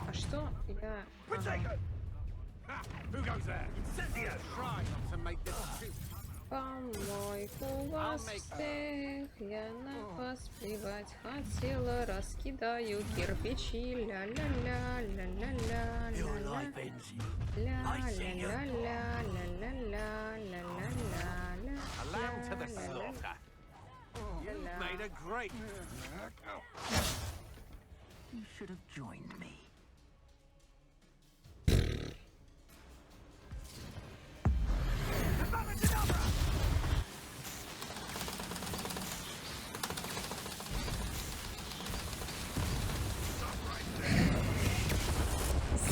А что я... Помойку вас всех, я на вас плевать хотела, раскидаю кирпичи, ля-ля-ля, ля-ля-ля, ля-ля, Made a great. You should have joined me.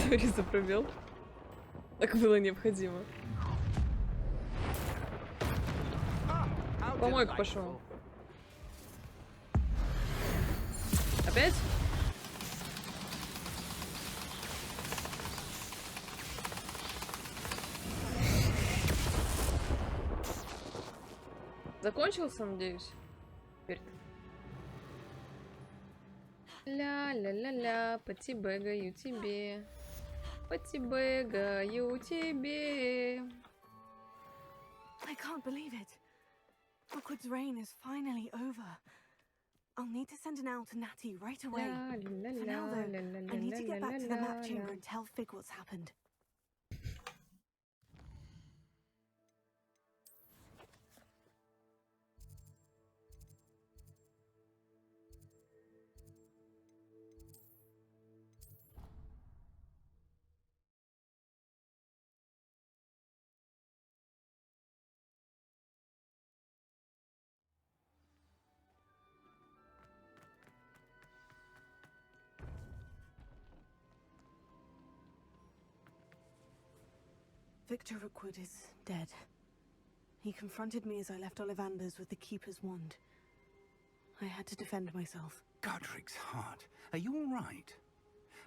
теории за пробел. Так было необходимо. Помойку пошел. Опять? Закончился, надеюсь? Теперь. Ля-ля-ля-ля, потибегаю тебе. Потибегаю тебе. I can't believe it. Hogwarts' reign is finally over. I'll need to send an owl to Natty right away. For now, though, I need to get back to the map chamber and tell Fig what's happened. Victor Rookwood is dead. He confronted me as I left Ollivander's with the Keeper's wand. I had to defend myself. Godric's heart, are you all right?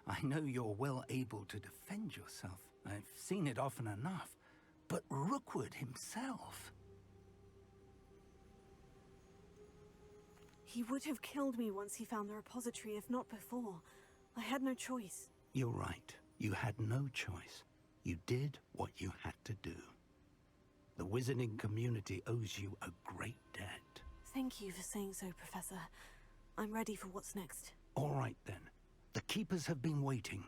I know you're well able to defend yourself. I've seen it often enough. But Rookwood himself... He would have killed me once he found the repository, if not before. I had no choice. You're right. You had no choice. You did what you had to do. The wizarding community owes you a great debt. Thank you for saying so, Professor. I'm ready for what's next. All right, then. The Keepers have been waiting.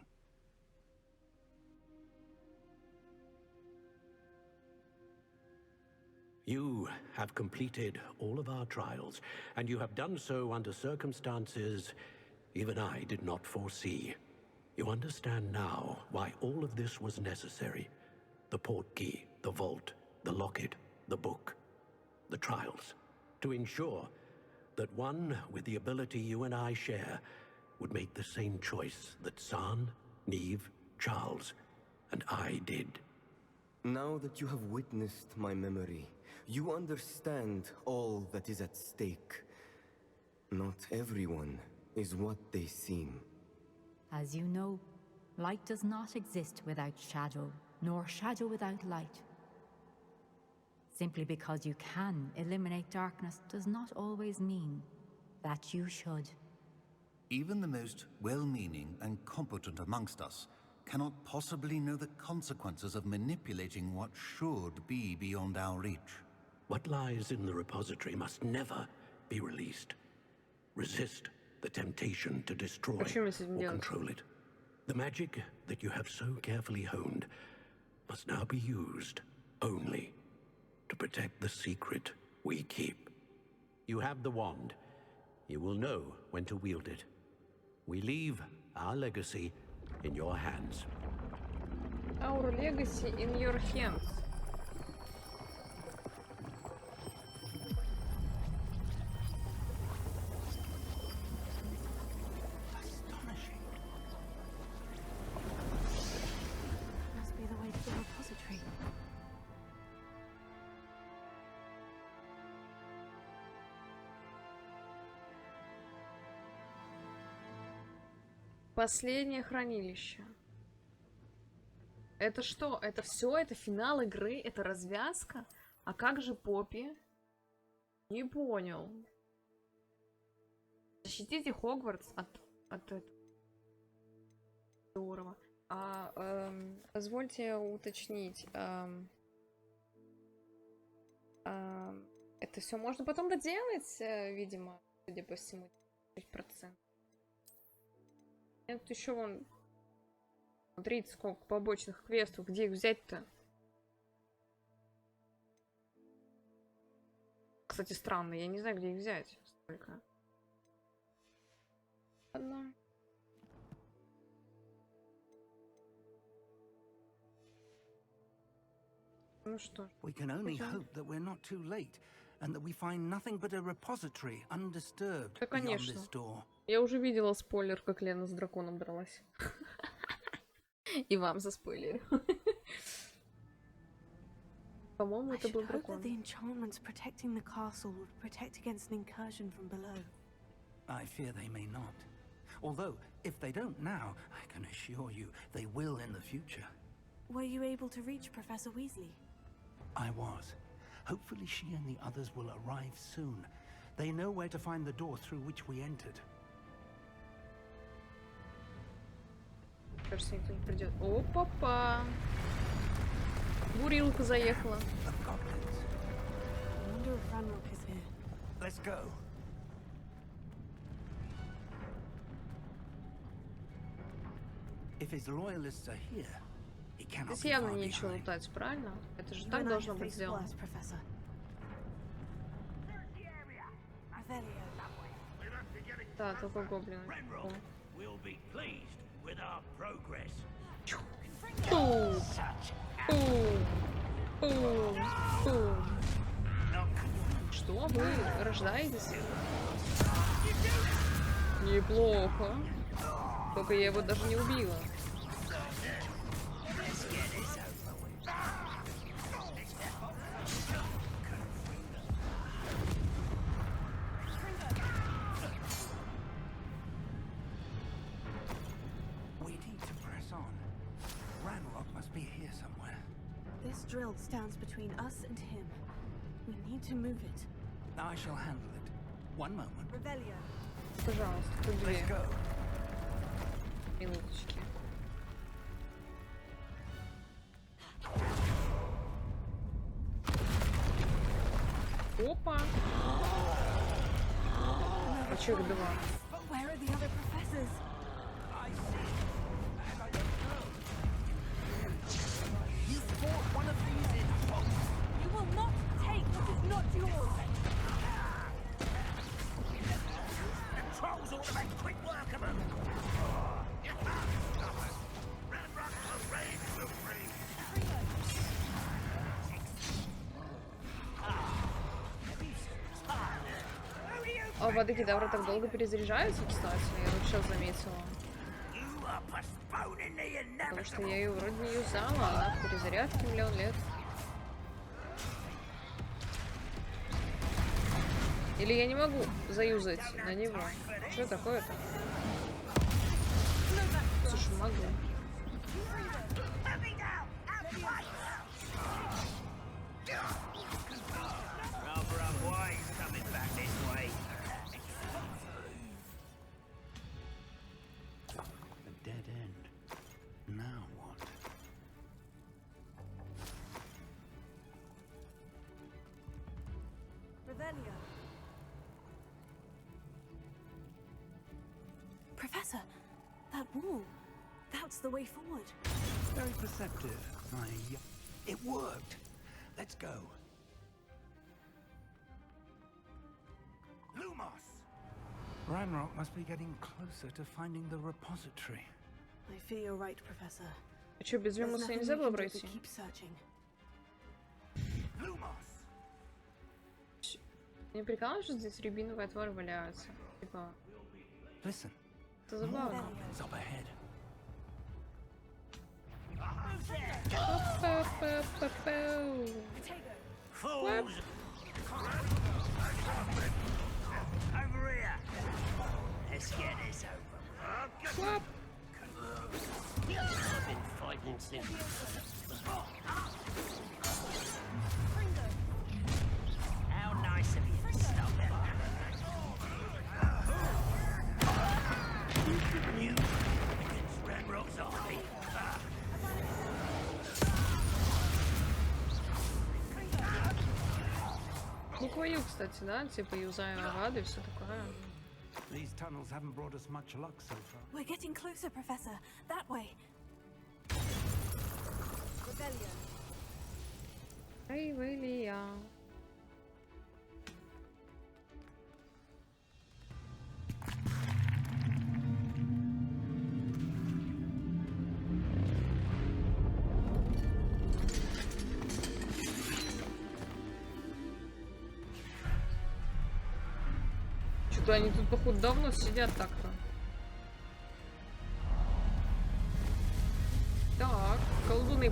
You have completed all of our trials, and you have done so under circumstances even I did not foresee. You understand now why all of this was necessary. The portkey, the vault, the locket, the book, the trials. To ensure that one with the ability you and I share would make the same choice that San, Neve, Charles, and I did. Now that you have witnessed my memory, you understand all that is at stake. Not everyone is what they seem. As you know, light does not exist without shadow, nor shadow without light. Simply because you can eliminate darkness does not always mean that you should. Even the most well-meaning and competent amongst us cannot possibly know the consequences of manipulating what should be beyond our reach. What lies in the repository must never be released. Resist the temptation to destroy or control it. The magic that you have so carefully honed must now be used only to protect the secret we keep. You have the wand. You will know when to wield it. We leave our legacy in your hands. Our legacy in your hands. Must be the way to the repository. Последнее хранилище. Это что? Это все? Это финал игры? Это развязка? А как же Поппи? Не понял. Защитите Хогвартс от этого. Здорово. Позвольте уточнить. Это все можно потом доделать, видимо, судя по всему, 10%. Тут еще вон. Смотрите, сколько побочных квестов. Где их взять-то? Кстати, странно. Я не знаю, где их взять. Столько. Ладно. Ну что ж. We can only hope that we're not too late, and that we find nothing but a repository undisturbed Да, beyond конечно. this door. Я уже видела спойлер, как Лена с драконом дралась. И вам заспойлерю. По-моему, это был Hope дракон. that the enchantments protecting the castle would protect against an incursion from below. I fear they may not. Although, if they don't now, I can assure you they will in the future. Were you able to reach Professor Weasley? I was. Hopefully she and the others will arrive soon. They know where to find the door through which we entered. Кажется, никто не придет. Опа-па! Бурилка заехала. I wonder if Ranrock is here. Let's go. If his loyalists are here, he cannot Здесь be явно far нечего behind. лутать, правильно? Это же You так and I должно have быть faced сделано. worse, Professor. Да, только гоблины. О. We'll be pleased with our progress. Пум! Пум! Пум! Пум! Что вы рождаетесь? Неплохо. Только я его даже не убила. We need to press on. Ranrock must be here somewhere. This drill stands between us and him. We need to move it. I shall handle it. One moment. Revelio. Пожалуйста, тут две Let's go. минуточки. Опа! А чё их два? But where are the other professors? You fought one of these in Hogwarts. You will not take what is not yours. The trolls ought to make quick work of them. You can't stop us. Ranrock will reign supreme. А воды кедавра так долго перезаряжаются, кстати, я вот сейчас заметила. You are postponing the Потому что inevitable. я ее вроде не юзала, она в перезарядке миллион лет. Или я не могу заюзать на него? Что такое-то? Слушай, могу. Rather unwise coming back this way. A dead end. Now what? Revelio. Professor, that wall. That's the way forward. Very perceptive. It worked. Let's go. Lumos! Ranrock must be getting closer to finding the repository. I fear you're right, Professor. А что, без There's Вимуса nothing нельзя we было can do пройти? but keep searching. Не прикалываешь, что здесь рябиновые отвары валяются? Типа, Listen. это забавно. It's up ahead. Па-па-па-па-пау. Fools! Over here. Let's get this over. Whoop. I've been fighting since. How nice of you to stop it. You against Ranrock's army. Буква Ю, кстати, да? Типа юзаю авады и все такое. These tunnels haven't brought us much luck so far. We're getting closer, Professor. That way. Revelio. Эй, Вэлия. Что-то они тут, походу, давно сидят так-то.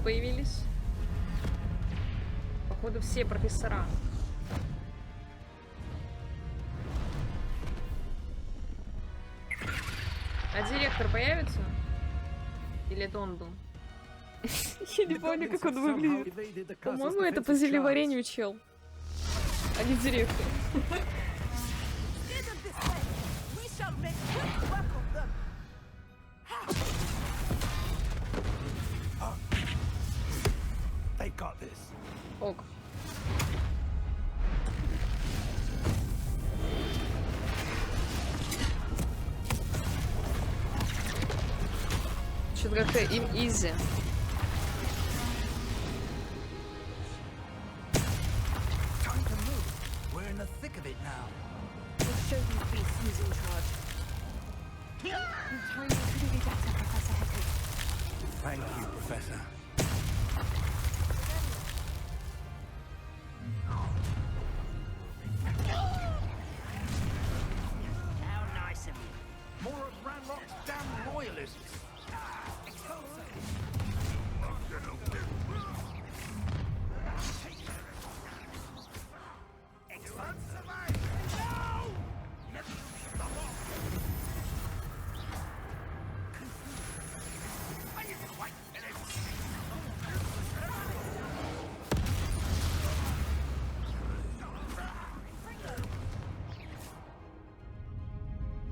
появились. Походу все профессора. А директор появится? Или это он был? Я не помню, как он выглядит. По-моему, это по зелеварению чел. А не директор. Ок. Что-то как-то им изи. Thank you, Professor. How nice of you. More of Ranrock's damn royalists.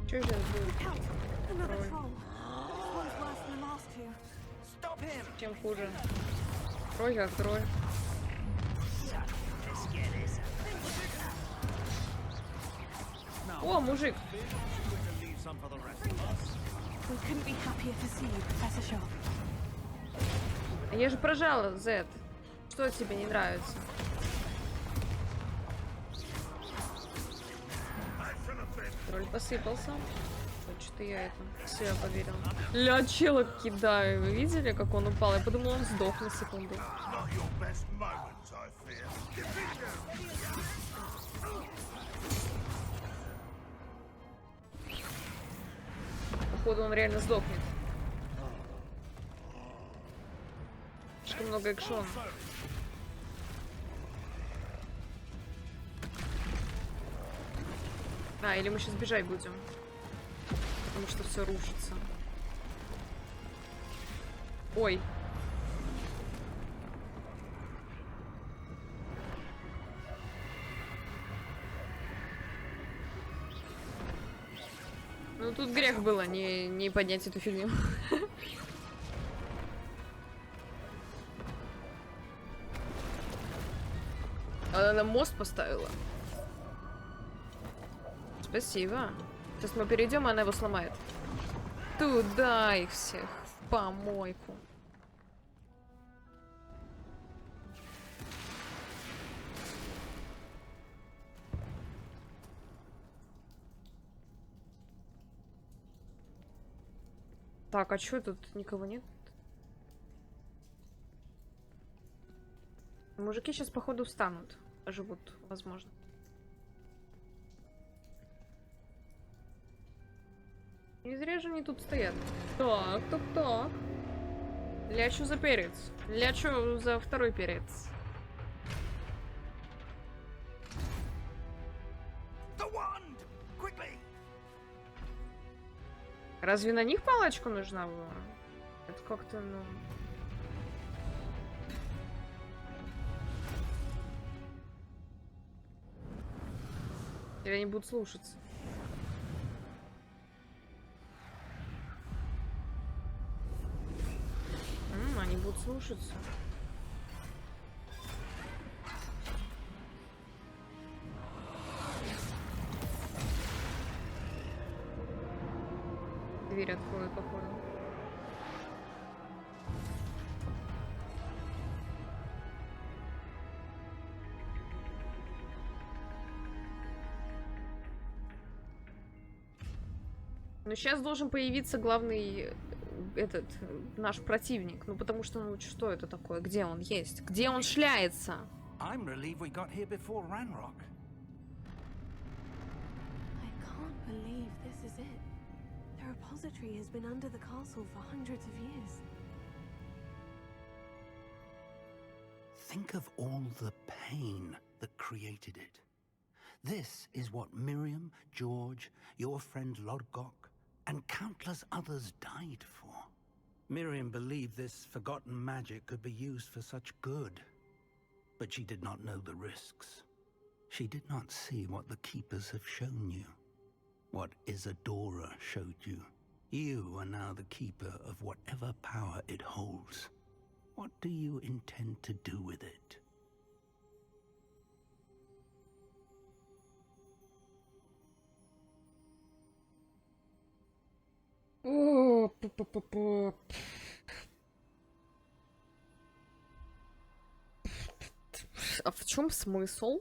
Что сейчас будет? Чем хуже? Трой как трой. О, мужик! Я же прожала, Зет. Что тебе не нравится? Тролль посыпался. Что-то я это все поверил. Ля, чела кидаю. Вы видели, как он упал? Я подумала, он сдох на секунду. Походу, он реально сдохнет. Слишком много экшона. А, или мы сейчас бежать будем. Потому что все рушится. Ой. Ну тут грех было не поднять эту фигню. Она на мост поставила. Спасибо. Сейчас мы перейдем, и она его сломает. Туда их всех. В помойку. Так, а чё тут никого нет? Мужики сейчас, походу, встанут. Живут, возможно. Не зря же они тут стоят. Так, так, так. Лячу за перец. Лячу за второй перец. Разве на них палочка нужна была? Это как-то, ну... Или они будут слушаться? Они будут слушаться. Дверь открою, походу. Но сейчас должен появиться главный этот наш противник. Ну потому что, ну что это такое? Где он есть? Где он шляется? I'm relieved we got here before Ranrock. I can't believe this is it. The repository has been under the castle for hundreds of years. Think of all the pain that created it. This is what Miriam, George, your friend Lodgok, and countless others died for. Miriam believed this forgotten magic could be used for such good, but she did not know the risks. She did not see what the Keepers have shown you, what Isadora showed you. You are now the Keeper of whatever power it holds. What do you intend to do with it? А в чем смысл?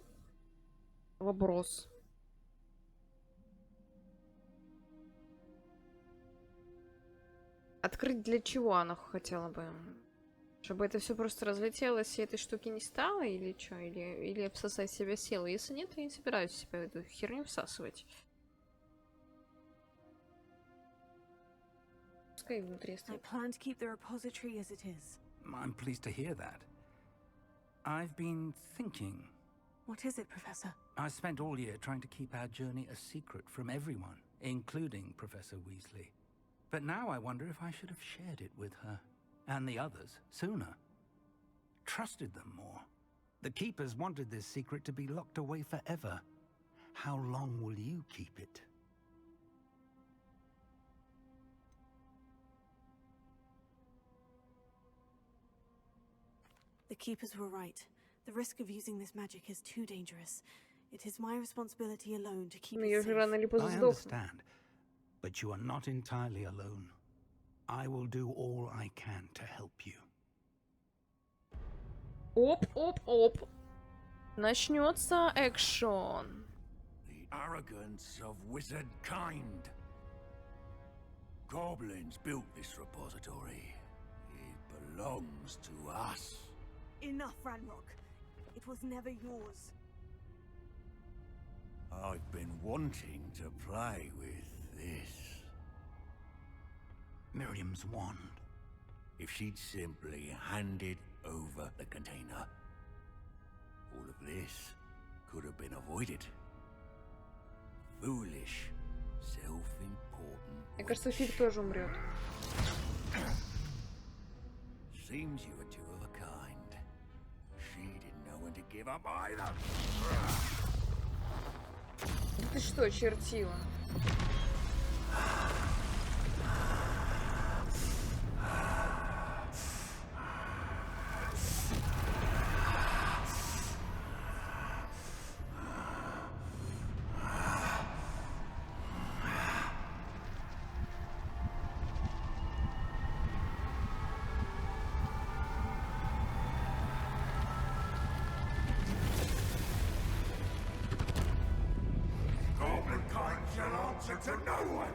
Вопрос. Открыть для чего она хотела бы? Чтобы это все просто разлетелось и этой штуки не стало? Или что? Или обсосать себя силой? Если нет, я не собираюсь себя эту херню всасывать. Пускай внутри стоит. I plan to keep the repository as it is. I'm pleased to hear that. I've been thinking. What is it, Professor? I spent all year trying to keep our journey a secret from everyone, including Professor Weasley. But now I wonder if I should have shared it with her, and the others, sooner. Trusted them more. The Keepers wanted this secret to be locked away forever. How long will you keep it? The Keepers were right. The risk of using this magic is too dangerous. It is my responsibility alone to keep it safe. I understand, but you are not entirely alone. I will do all I can to help you. Оп. Начнется экшон. The arrogance of wizard kind. Goblins built this repository. It belongs to us. Enough, Ranrock. It was never yours. I've been wanting to play with this. Miriam's wand. If she'd simply handed over the container, all of this could have been avoided. Foolish, self-important. Мне кажется, Фиг тоже умрет. Seems you were two of a kind. She didn't know when to give up either. Ты что, чертила? Goblin kind shall answer to no one.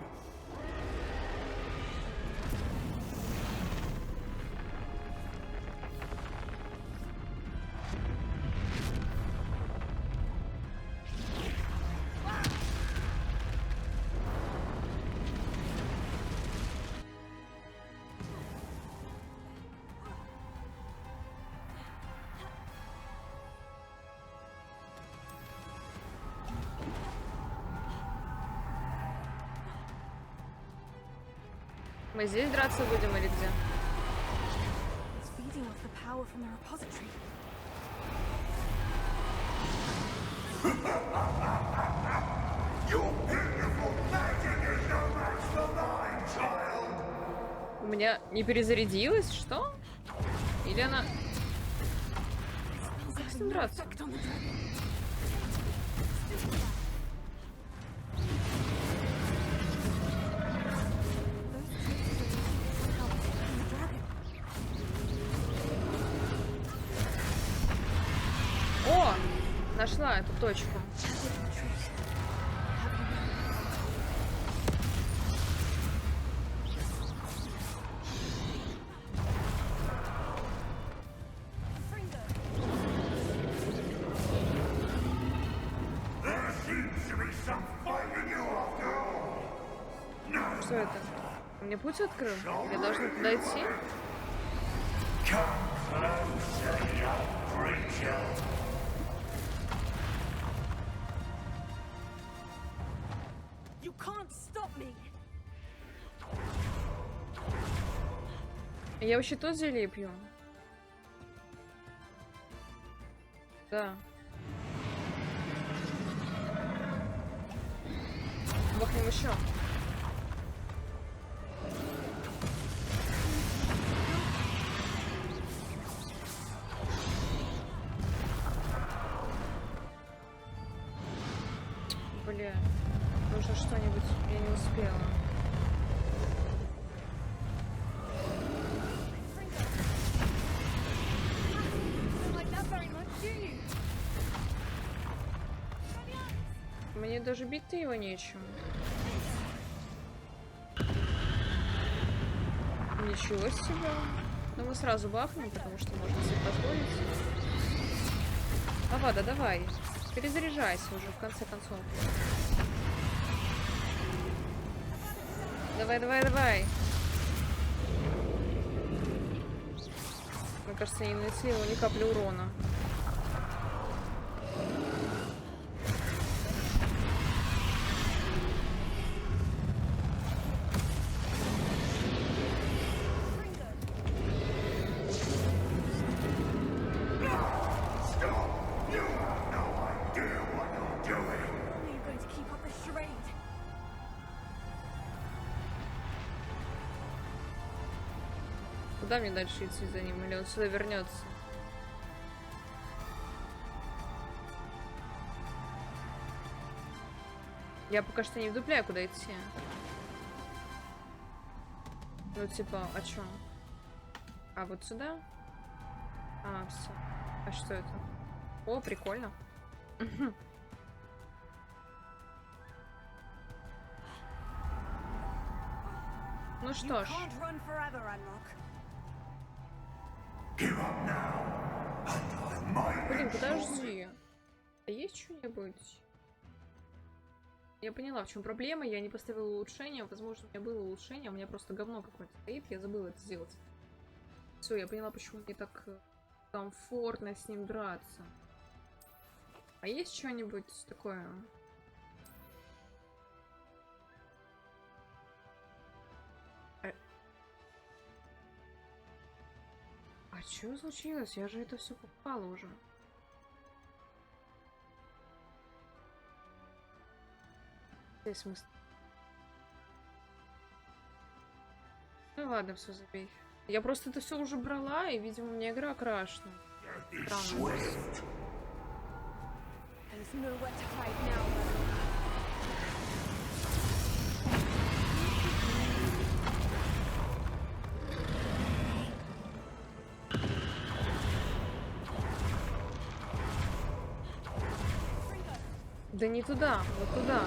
Мы здесь драться будем или где? It's feeding off the power from the repository. Your beautiful magic is no match for mine, child. У меня не перезарядилось? Что? Или она... Как с ним драться? О! Нашла эту точку. There seems to be some fight in you after all. No. Что это? Мне путь открыл? Я должна туда идти? Come closer, young You can't stop me. Я вообще то зелье пью. Да. Бахнем еще. Бля, нужно что-нибудь, я не успела. Мне даже бить-то его нечем. Ничего себе. Но мы сразу бахнем, потому что можно себе позволить. Авада, давай. Перезаряжайся уже, в конце концов. Давай, давай, давай. Мне кажется, я не нанесла ни капли урона. Куда мне дальше идти за ним? Или он сюда вернется? Я пока что не вдупляю, куда идти. Ну, типа, о чем? А, вот сюда? А, все. А что это? О, прикольно. Ну что ж. Блин, подожди. А есть что-нибудь? Я поняла, в чем проблема. Я не поставила улучшение. Возможно, у меня было улучшение, а у меня просто говно какое-то стоит. Я забыла это сделать. Все, я поняла, почему мне так комфортно с ним драться. А есть что-нибудь такое? А что случилось? Я же это все попала уже. Здесь смысл. Ну ладно, все, забей. Я просто это все уже брала, и, видимо, мне игра крашена. Странно. Да не туда, вот туда.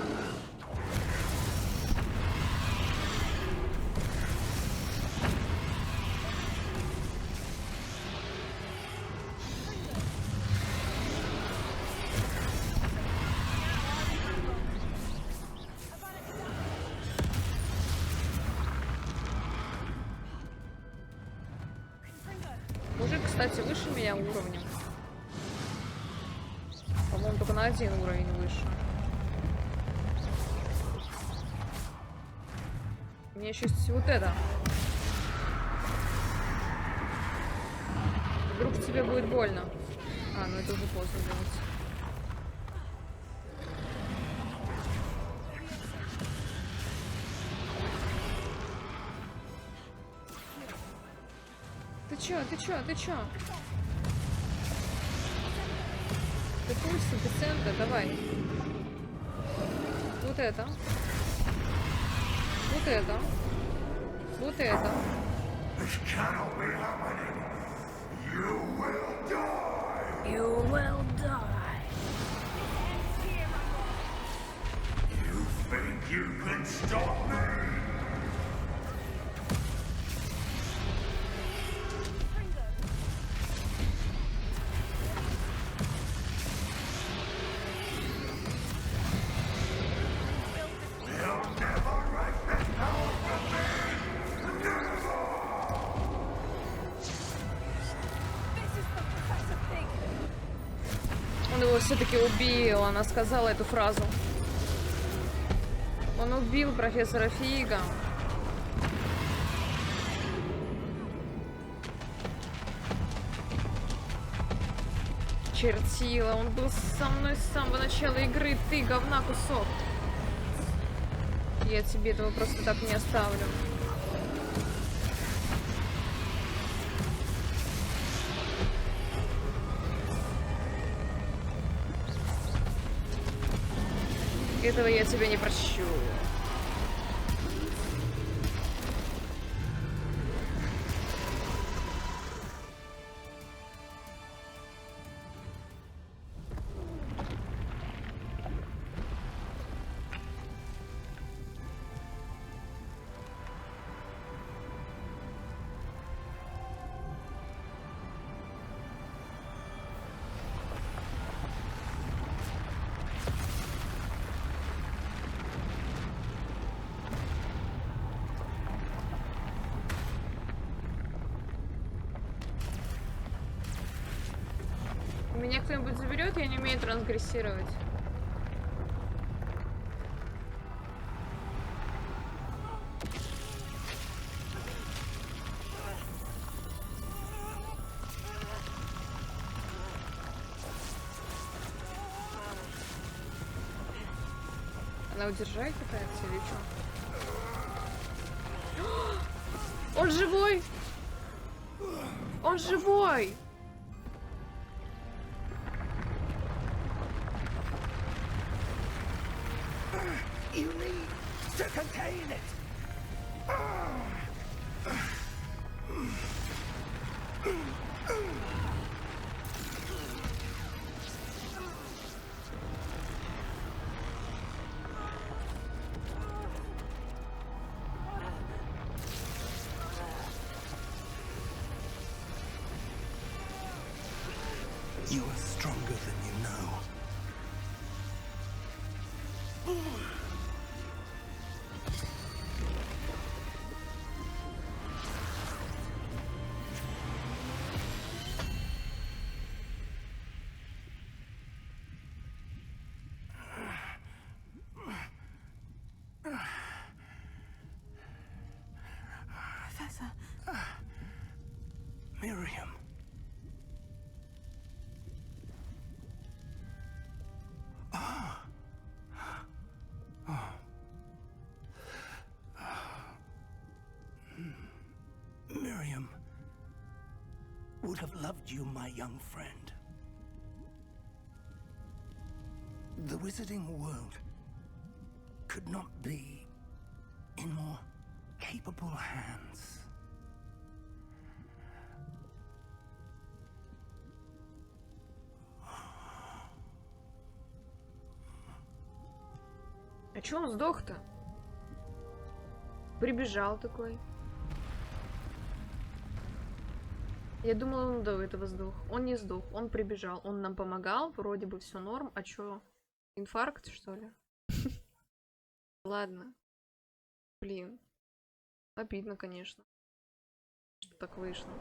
Мужик, кстати, выше меня уровнем. По-моему, только на 1 уровень выше. У меня еще есть вот это. Вдруг тебе будет больно. А, ну это уже поздно делать. Ты чё? Ты чё? Ты чё? Ты пульса, ты центр, давай. Вот это. Вот это. Вот это. You will die. You think you can stop me? все-таки убил. Она сказала эту фразу. Он убил профессора Фига. Чертила. Он был со мной с самого начала игры. Ты, говна, кусок. Я тебе этого просто так не оставлю. Этого я тебе не прощу. Меня кто-нибудь заберет, я не умею трансгрессировать. Она удержать пытается или что? Он живой! Он живой! You need to contain it. You are stronger than you know. Professor. Miriam. Miriam would have loved you, my young friend. The wizarding world could not be in more capable hands. А чё он сдох-то? Прибежал такой. Я думала, он до этого сдох. Он не сдох, он прибежал. Он нам помогал, вроде бы все норм. А чё? Инфаркт, что ли? Ладно. Блин. Обидно, конечно. Что так вышло.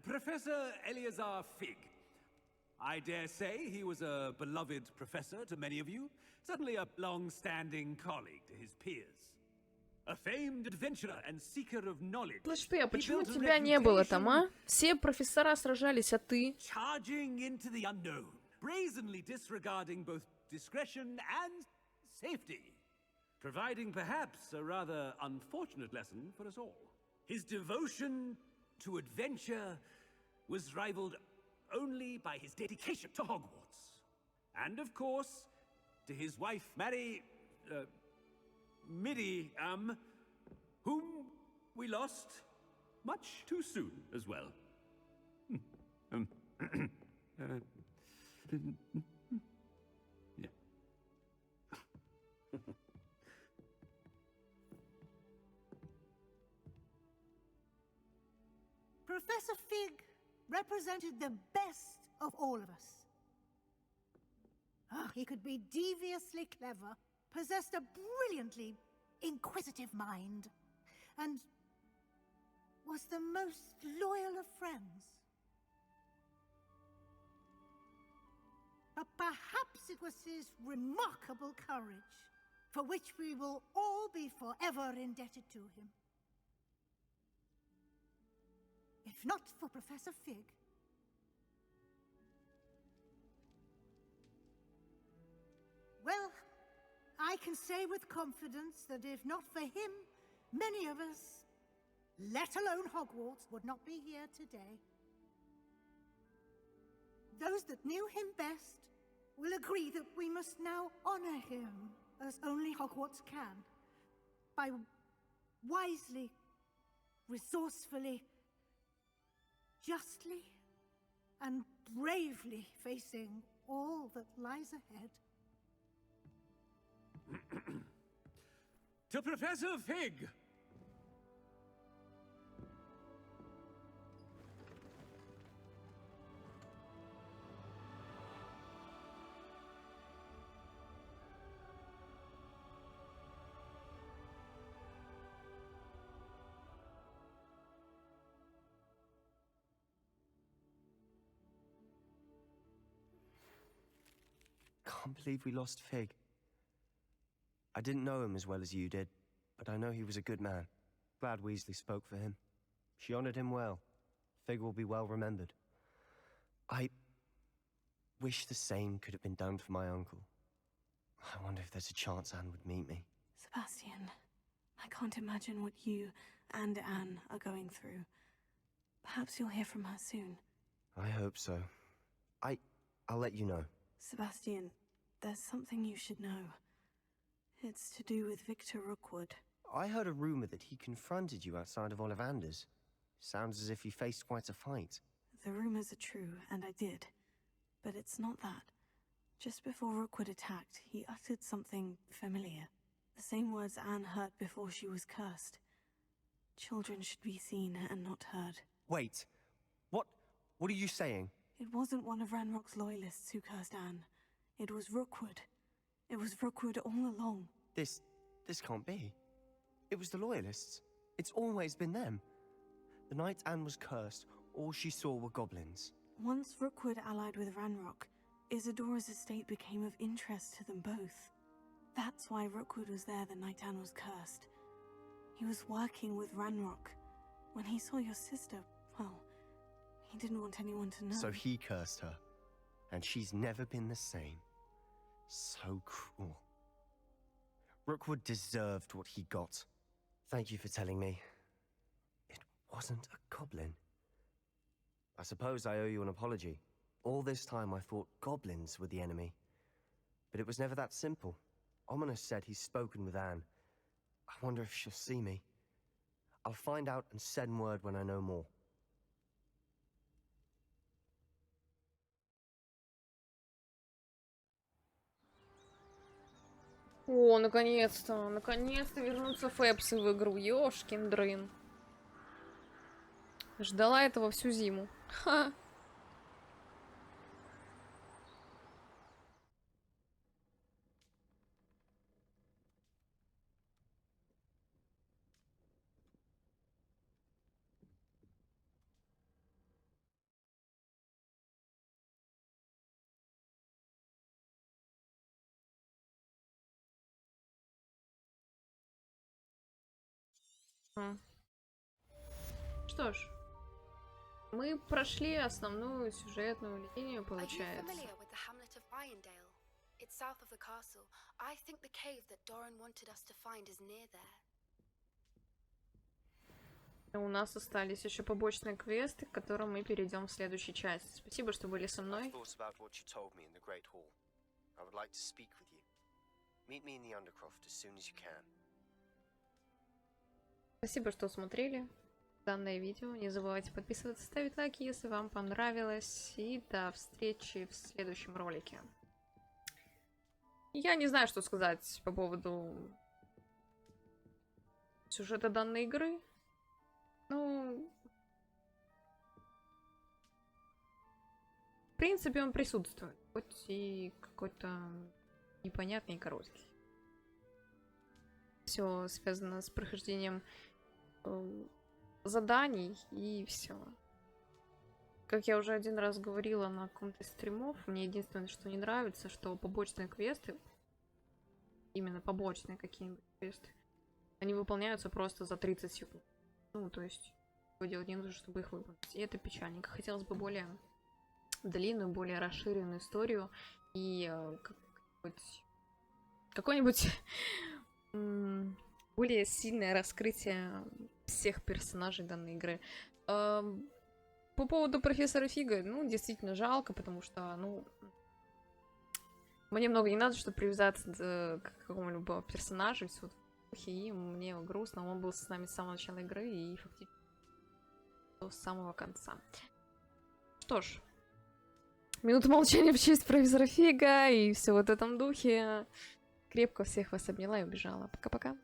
Professor Eleazar Fig. I dare say he was a beloved professor to many of you, certainly a long-standing colleague to his peers. A famed adventurer and seeker of knowledge. Слышь ты, а почему тебя не было там, а? Все профессора сражались, а ты? Charging into the unknown, brazenly disregarding both discretion and safety, providing perhaps a rather unfortunate lesson for us all. His devotion to adventure was rivaled only by his dedication to Hogwarts. And of course, to his wife, Miriam, whom we lost much too soon as well. Yeah. Professor Fig represented the best of all of us. He could be deviously clever, possessed a brilliantly inquisitive mind, and was the most loyal of friends. But perhaps it was his remarkable courage, for which we will all be forever indebted to him. If not for Professor Fig, well, I can say with confidence that if not for him, many of us, let alone Hogwarts, would not be here today. Those that knew him best will agree that we must now honor him as only Hogwarts can, by wisely, resourcefully, justly, and bravely facing all that lies ahead. To Professor Fig! Can't believe we lost Fig. I didn't know him as well as you did, but I know he was a good man. Glad Weasley spoke for him. She honored him well. Fig will be well remembered. I wish the same could have been done for my uncle. I wonder if there's a chance Anne would meet me. Sebastian, I can't imagine what you and Anne are going through. Perhaps you'll hear from her soon. I hope so. I'll let you know. Sebastian, there's something you should know. It's to do with Victor Rookwood. I heard a rumor that he confronted you outside of Ollivander's. Sounds as if you faced quite a fight. The rumors are true, and I did. But it's not that. Just before Rookwood attacked, he uttered something familiar. The same words Anne heard before she was cursed. Children should be seen and not heard. Wait. What are you saying? It wasn't one of Ranrock's loyalists who cursed Anne. It was Rookwood. It was Rookwood all along. This can't be. It was the Loyalists. It's always been them. The night Anne was cursed, all she saw were goblins. Once Rookwood allied with Ranrock, Isadora's estate became of interest to them both. That's why Rookwood was there the night Anne was cursed. He was working with Ranrock. When he saw your sister, well, he didn't want anyone to know. So he cursed her. And she's never been the same. So cruel. Rookwood deserved what he got. Thank you for telling me. It wasn't a goblin. I suppose I owe you an apology. All this time I thought goblins were the enemy. But it was never that simple. Ominous said he's spoken with Anne. I wonder if she'll see me. I'll find out and send word when I know more. О, наконец-то! Наконец-то вернутся Фэпсы в игру. Ёшкин дрын. Ждала этого всю зиму. Ха! Что ж, мы прошли основную сюжетную линию, получается. У нас остались еще побочные квесты, к которым мы перейдем в следующей части. Спасибо, что были со мной. Спасибо, что смотрели данное видео. Не забывайте подписываться, ставить лайки, если вам понравилось. И до встречи в следующем ролике. Я не знаю, что сказать по поводу сюжета данной игры. Ну, в принципе, он присутствует, хоть и какой-то непонятный и короткий. Все связано с прохождением заданий и все. Как я уже один раз говорила на каком-то из стримов, мне единственное, что не нравится, что побочные квесты, именно побочные какие-нибудь квесты, они выполняются просто за 30 секунд. Ну, то есть, что делать не нужно, чтобы их выполнить. И это печальненько. Хотелось бы более длинную, более расширенную историю и какое-нибудь более сильное раскрытие всех персонажей данной игры. По поводу профессора Фига, ну, действительно жалко, потому что, ну, мне много не надо, чтобы привязаться к какому-либо персонажу, и мне грустно, он был с нами с самого начала игры и фактически до самого конца. Что ж, минута молчания в честь профессора Фига и все вот в этом духе. Крепко всех вас обняла и убежала. Пока-пока.